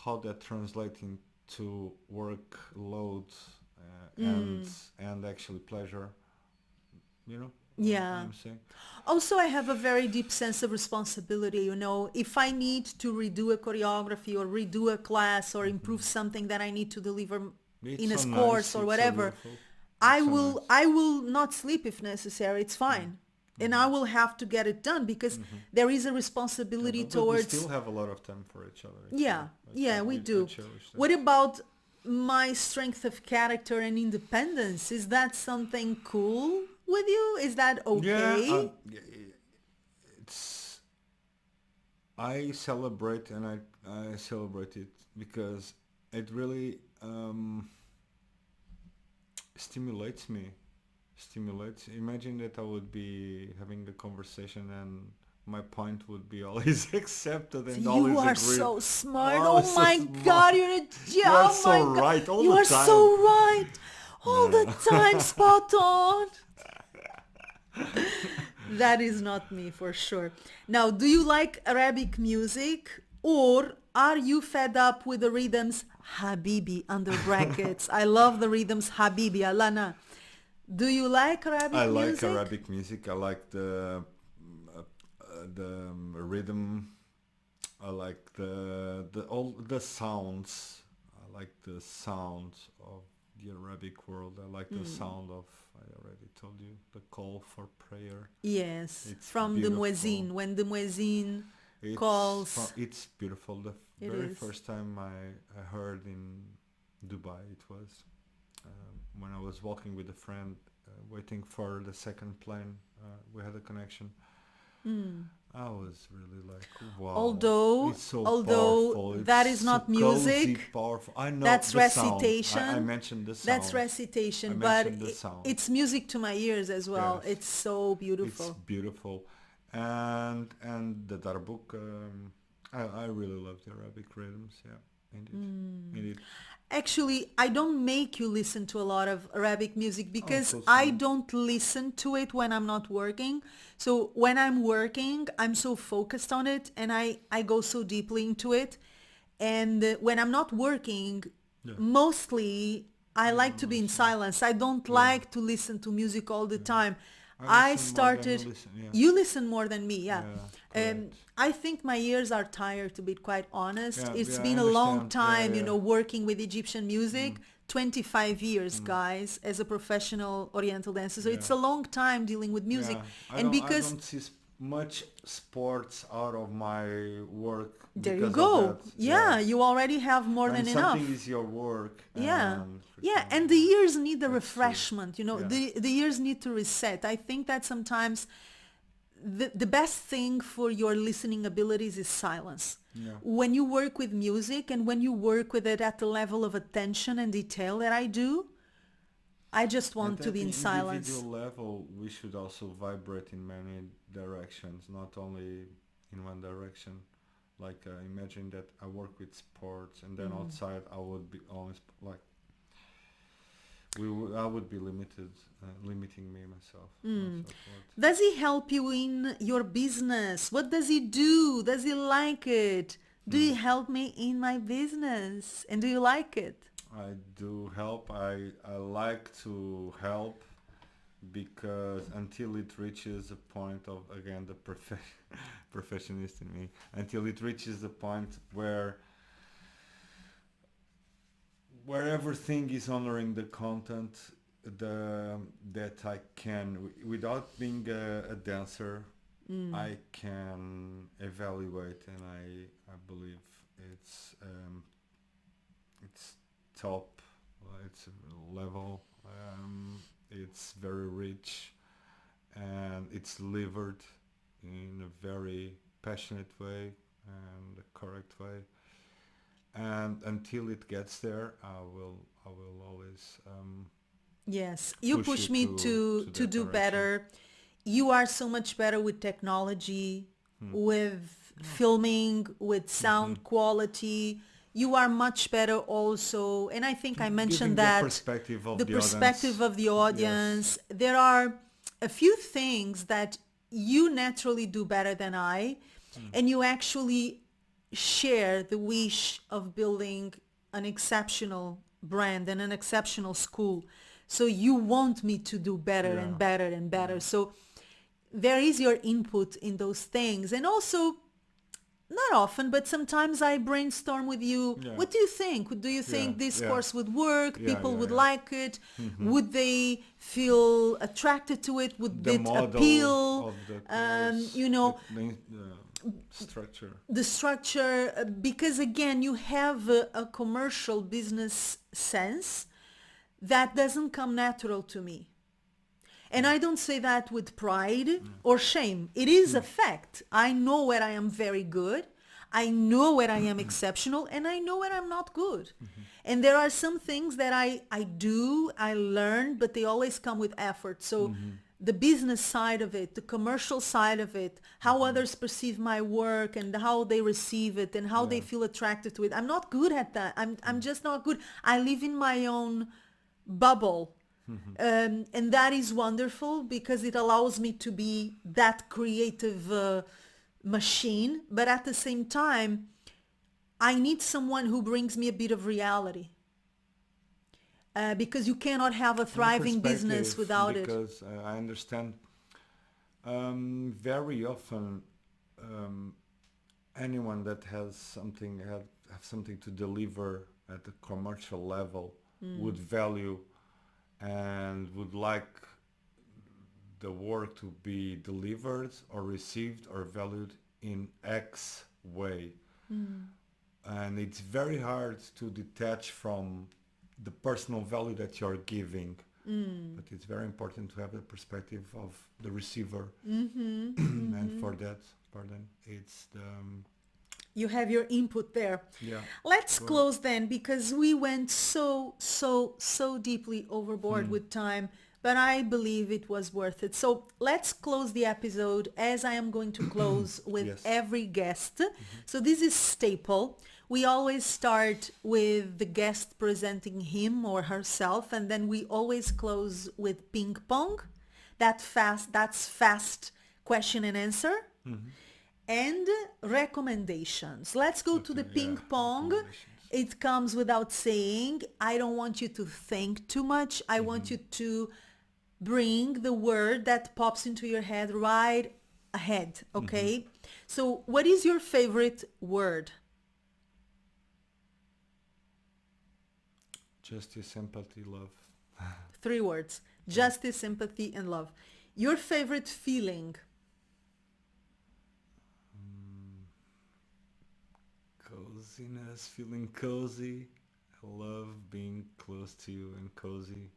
how that translates into workload and actually pleasure, you know? Yeah. What I'm saying? Also, I have a very deep sense of responsibility. You know, if I need to redo a choreography or redo a class or improve something that I need to deliver It's in a so course nice, or it's so whatever, beautiful. I It's so will nice. I will not sleep if necessary. It's fine. And I will have to get it done because there is a responsibility But we towards still have a lot of time for each other. Yeah, yeah, we do. cherish that. What about my strength of character and independence? Is that something cool with you? Is that okay? Yeah, it's. I celebrate and I celebrate it because it really stimulates me. Imagine that I would be having a conversation and my point would be always accepted and always You are agreed. so smart. Oh, Oh so my smart. God, you're a You oh are my so God. right all You the are time. so right. All the time, spot on. That is not me for sure. Now, do you like Arabic music or are you fed up with the rhythms Habibi under brackets? I love the rhythms Habibi, Alana. Do you like Arabic I like music? Arabic music. I like the rhythm. I like all the sounds. I like the sounds of the Arabic world. I like the sound of. I already told you the call for prayer. Yes, It's from the beautiful. muezzin. When the muezzin It's calls. It's beautiful. The It very is. first time I heard in Dubai, it was when I was walking with a friend, waiting for the second plane. We had a connection. I was really like, wow. Although- it's so although powerful. that It's is not so music, cozy, powerful. I know that's the sound. recitation. I mentioned the sound. That's recitation, I but mentioned the sound. it's music to my ears as well. Yes. It's so beautiful. It's beautiful. and the darbuk. I really love the Arabic rhythms. Yeah, indeed. Actually, I don't make you listen to a lot of Arabic music Oh, because so I sweet. don't listen to it when I'm not working. So when I'm working, I'm so focused on it and I go so deeply into it. And when I'm not working, Yeah. mostly I Yeah, like to be in listen. silence. I don't Yeah, like to listen to music all the yeah. time. I I listen more than you started, listen. Yeah. you listen more than me, yeah. Yeah, correct. I think my ears are tired, to be quite honest. Yeah, It's yeah, I been a long understand. Yeah, time, yeah. working with Egyptian Mm, music. 25 years, mm, guys, as a professional Oriental dancer. So yeah, it's a long time dealing with music. yeah. And I because don't see much sports out of my work there you because of go. that. Yeah. Yeah, you already have more When than something enough. is your work, Yeah. and for Yeah, example, and the ears need the that's true. refreshment, Yeah. the ears need to reset. I think that sometimes the best thing for your listening abilities is silence. Yeah. When you work with music and when you work with it at the level of attention and detail that I do, I just And want to at be the in individual silence. level, we should also vibrate in many directions, not only in one direction. Like imagine that I work with sports, and then outside I would be always like I would be limiting me myself. What? Does he help you in your business? What does he do? Does he like it? Do Hmm. you help me in my business? And do you like it? I do help. I like to help because until it reaches a point of again the perfectionist in me, until it reaches the point where everything is honoring the content that I can without being a dancer I can evaluate, and I believe it's top, it's level, it's very rich, and it's delivered in a very passionate way and a correct way. And until it gets there, I will always Yes, you push you push me to to that do direction. better. You are so much better with technology, Hmm. with filming, with Hmm. sound quality. You are much better also, and I think I mentioned Giving the that perspective of the the audience. perspective of the Yes. audience. There are a few things that you naturally do better than I, Hmm. and you actually share the wish of building an exceptional brand and an exceptional school. So you want me to do better Yeah. and better and better. Yeah. So there is your input in those things. And also, not often, but sometimes I brainstorm with you. Yeah. What do you think? Do you Yeah. think this Yeah. course would work? Yeah. People Yeah. would Yeah. like it? Hmm. Would they feel attracted to it? Would The it model appeal? of the Um, course, you know, the structure. the structure, because again, you have a commercial business sense that doesn't come natural to me. And I don't say that with pride or shame. It is a fact. I know where I am very good. I know where I am exceptional, and I know where I'm not good. And there are some things that I do, I learn, but they always come with effort. So the business side of it, the commercial side of it, how others perceive my work and how they receive it and how they Yeah. feel attracted to it. I'm not good at that. I'm just not good. I live in my own bubble. And that is wonderful because it allows me to be that creative machine. But at the same time, I need someone who brings me a bit of reality because you cannot have a And thriving business perspective, without it. because I understand very often um, anyone that has something have something to deliver at the commercial level would value and would like the work to be delivered or received or valued in X way. And it's very hard to detach from the personal value that you're giving. But it's very important to have the perspective of the receiver. And for that, pardon, it's the You have your input there. yeah. Let's Go ahead. close then because we went so deeply overboard with time. But I believe it was worth it. So let's close the episode as I am going to close with Yes. every guest. So this is staple. We always start with the guest presenting him or herself, and then we always close with ping pong. That's fast question and answer. And recommendations. Let's go to the Okay, yeah, ping pong. recommendations. It comes without saying. I don't want you to think too much. I want you to bring the word that pops into your head right ahead, okay? So what is your favorite word? Justice, sympathy, love. 3 words. Justice, sympathy, and love. Your favorite feeling? Coziness, feeling cozy. I love being close to you and cozy.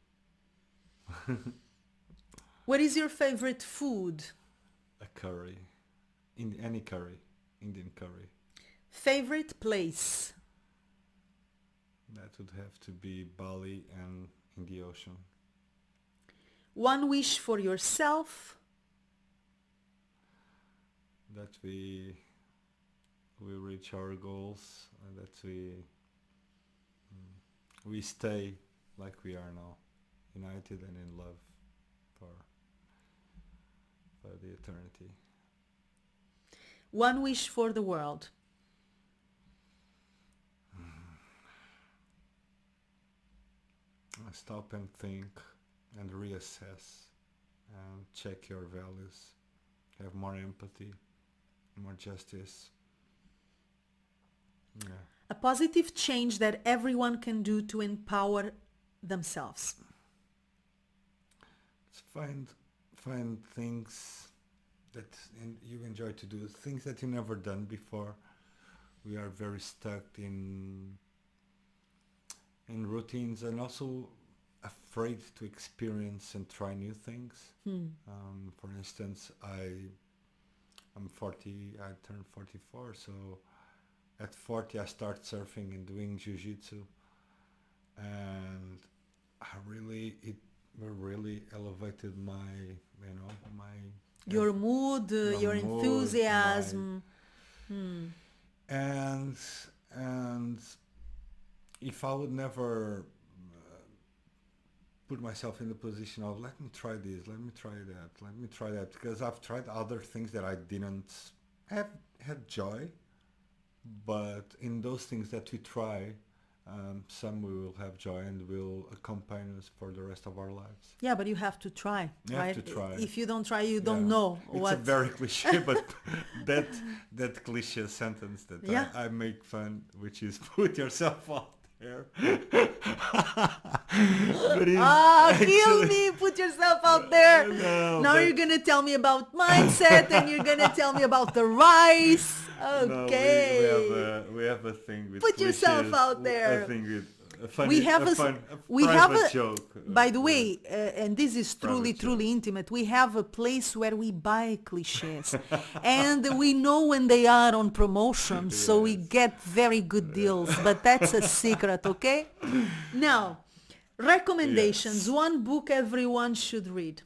What is your favorite food? A curry. Any curry. Indian curry. Favorite place? That would have to be Bali and in the ocean. One wish for yourself? That we reach our goals and that we stay like we are now, united and in love for the eternity. One wish for the world? Stop and think and reassess and check your values. Have more empathy, more justice. Yeah. A positive change that everyone can do to empower themselves. Find things that you enjoy to do, things that you never done before. We are very stuck in routines and also afraid to experience and try new things. For instance, I'm 40. I turned 44, so at 40 I start surfing and doing jiu-jitsu, and it really elevated my Your mood, your mood, enthusiasm. and if I would never put myself in the position of let me try this, let me try that, because I've tried other things that I didn't have had joy, but in those things that we try, some we will have joy and will accompany us for the rest of our lives. Yeah, but you have to try, You right? have to try. If you don't try, you don't Yeah. know It's what. a very cliche, but that cliche sentence that Yeah. I make fun, which is put yourself out there. But it's Kill actually- me, put yourself out there. No, Now but- you're going to tell me about mindset and you're going to tell me about the rice. No, Okay. we have a thing with Put yourself cliches, out there. A thing with a funny, We have a a, fun, we private have a, joke. by the way, and this is truly, Private truly joke. intimate. We have a place where we buy cliches and we know when they are on promotion. So we Yes. get very good deals, but that's a secret. Okay. Now, recommendations. Yes. One book everyone should read.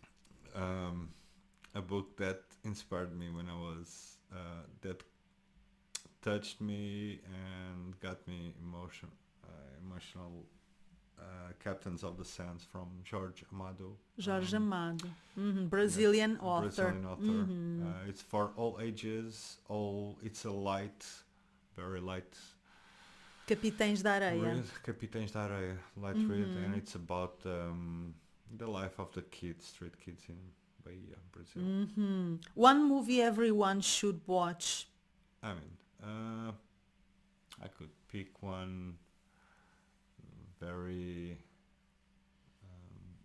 A book that inspired me when I was that touched me and got me emotional. Captains of the Sands from Amado. Jorge Amado, Brazilian Yes, author. Brazilian author. It's for all ages. It's a light, very light Capitães da Areia. read. Capitães da Areia, light read, and it's about the life of the kids, street kids in Bahia, Brazil. One movie everyone should watch. I mean, I could pick one very,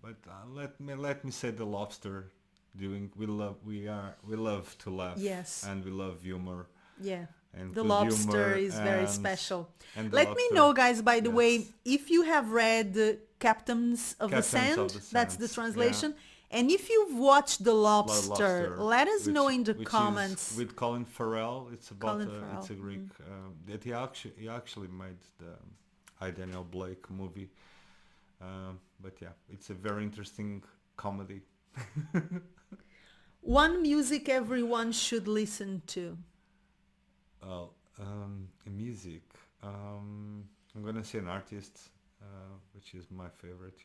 but let me say the Lobster. We love to laugh. Yes. And we love humor. Yeah. And The good Lobster humor is very and- special. and the Let me Lobster, know, guys, by the way, yes. if you have read Captains of the Captains Sand, of the that's the Sands, translation. And if you've watched The Lobster, Lobster, let us know in the which comments. is with Colin Farrell. It's about Colin it's a Farrell, Greek that he actually made the I Daniel Blake movie. But yeah, it's a very interesting comedy. One music everyone should listen to. Well, music. I'm gonna say an artist, which is my favorite.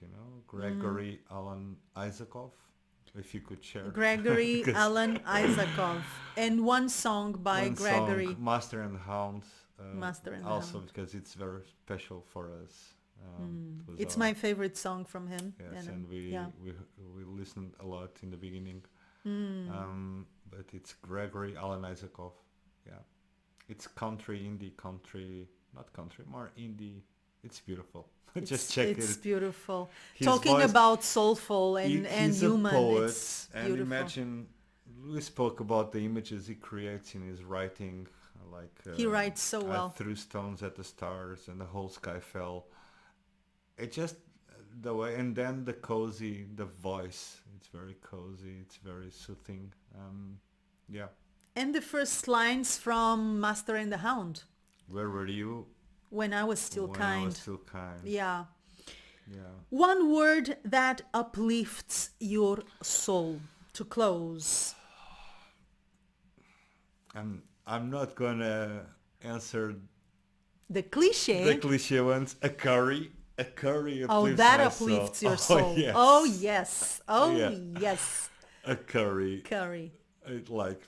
Gregory Alan Isakov. If you could share. Gregory 'Cause Alan Isakov. And one song by one Gregory. song, Master and Hound. Master and also Hound. because it's very special for us. It was It's our- my favorite song from him. Yes, and yeah. we listened a lot in the beginning. Mm. But it's Gregory Alan Isakov. Yeah, it's country, not country, more indie. It's beautiful. Just check it. It's beautiful. His Talking voice- about soulful and He's human. a poet, It's and beautiful. imagine we spoke about the images he creates in his writing, like He writes so I well. threw stones at the stars and the whole sky fell. It just the way, and then the voice. It's very cozy. It's very soothing. Yeah. And the first lines from Master and the Hound. Where were you When I was still when kind. I was still kind? Yeah. Yeah. One word that uplifts your soul to close. I'm not gonna answer The cliche. the cliche ones. A curry Oh, uplifts that my uplifts soul. your soul. Yes. Oh, yes. Oh, Yeah. yes. A curry. Curry.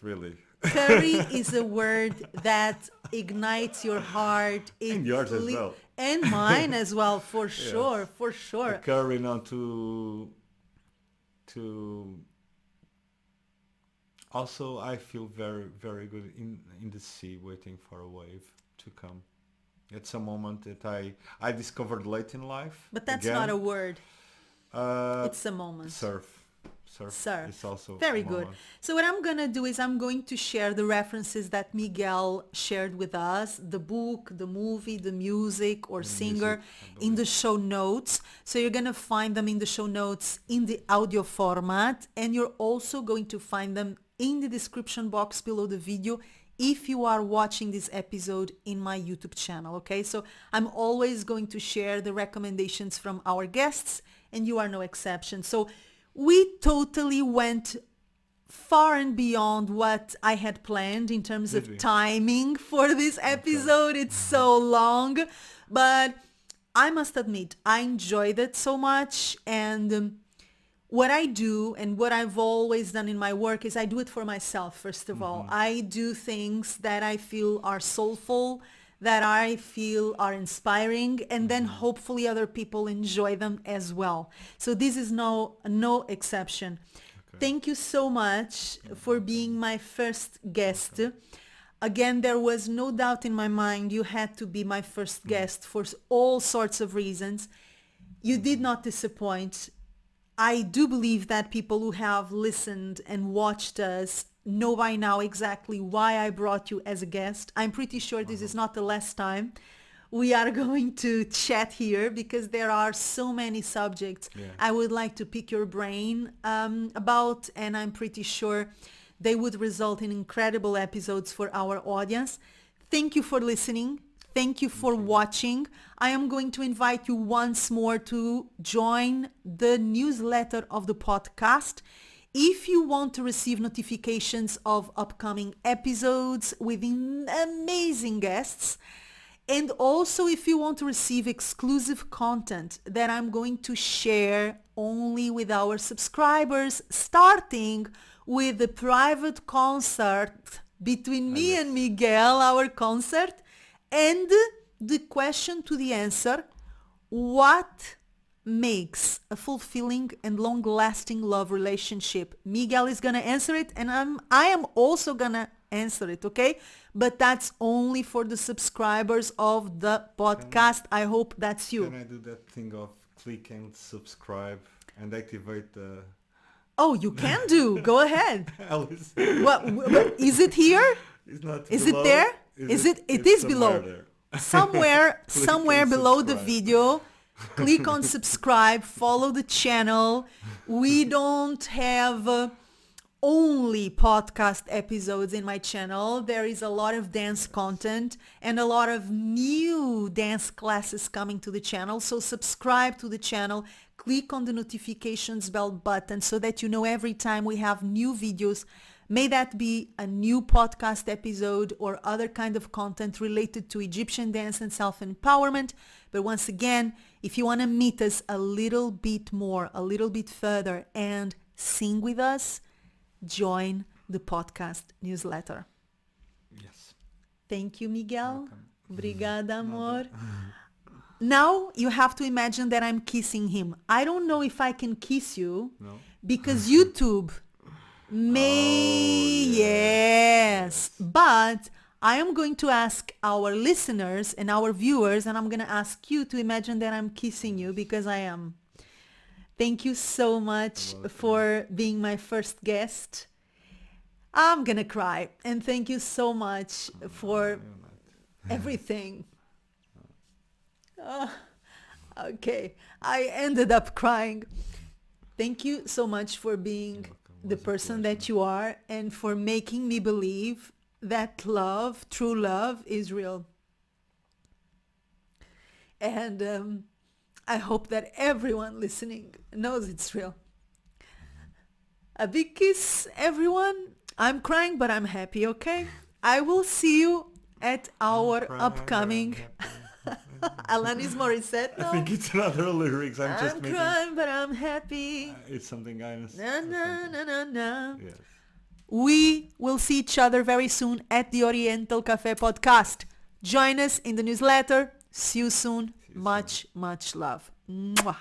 Really. Curry is a word that ignites your heart. It And yours as li- well. And mine as well, for sure, for A sure. curry now to also I feel very, very good in the sea waiting for a wave to come. It's a moment that I discovered late in life. But that's again. not a word. It's a moment. Surf. Surf. It's also Very a good. moment. So what I'm going to do is I'm going to share the references that Miguel shared with us, the book, the movie, the music or singer music, in the show notes. So you're going to find them in the show notes in the audio format, and you're also going to find them in the description box below the video if you are watching this episode in my YouTube channel, okay? So I'm always going to share the recommendations from our guests, and you are no exception. So we totally went far and beyond what I had planned in terms Did of we? timing for this episode. It's so long, but I must admit, I enjoyed it so much. And what I do and what I've always done in my work is I do it for myself, first of all. I do things that I feel are soulful, that I feel are inspiring, and then hopefully other people enjoy them as well. So this is no exception. Okay. Thank you so much for being my first guest. Again, there was no doubt in my mind you had to be my first guest for all sorts of reasons. You did not disappoint. I do believe that people who have listened and watched us know by now exactly why I brought you as a guest. I'm pretty sure this is not the last time we are going to chat here, because there are so many subjects I would like to pick your brain about, and I'm pretty sure they would result in incredible episodes for our audience. Thank you for listening. Thank you for watching. I am going to invite you once more to join the newsletter of the podcast. If you want to receive notifications of upcoming episodes with amazing guests, and also if you want to receive exclusive content that I'm going to share only with our subscribers, starting with the private concert between me and Miguel, our concert, and the question to the answer: what makes a fulfilling and long-lasting love relationship? Miguel is gonna answer it, and I am also gonna answer it, okay? But that's only for the subscribers of the podcast. I hope that's you. Can I do that thing of click and subscribe and activate the Oh, you can do. Go ahead. Alice? What is it here? It's not Is below? it there? Is it? It It's is somewhere below. there. Somewhere and below the subscribe. video. Click on subscribe, follow the channel. We don't have only podcast episodes in my channel. There is a lot of dance content and a lot of new dance classes coming to the channel. So subscribe to the channel, click on the notifications bell button so that you know every time we have new videos. May that be a new podcast episode or other kind of content related to Egyptian dance and self-empowerment. But once again, if you want to meet us a little bit more, a little bit further and sing with us, join the podcast newsletter. Yes. Thank you, Miguel. Welcome. Obrigada, amor. Now you have to imagine that I'm kissing him. I don't know if I can kiss you No. because YouTube may, yes. But I am going to ask our listeners and our viewers, and I'm going to ask you to imagine that I'm kissing you because I am. Thank you so much for being my first guest. I'm going to cry. And thank you so much for everything. Okay, I ended up crying. Thank you so much for being the person that you are and for making me believe that love, true love, is real. And I hope that everyone listening knows it's real. A big kiss, everyone. I'm crying, but I'm happy, okay? I will see you at our upcoming... Alanis Morissette, no? I think it's another lyrics. I'm crying, but I'm happy. It's something I Na, na, na, na, na. Yes. We will see each other very soon at the Oriental Café podcast. Join us in the newsletter. See you soon. Much, much love. Mwah.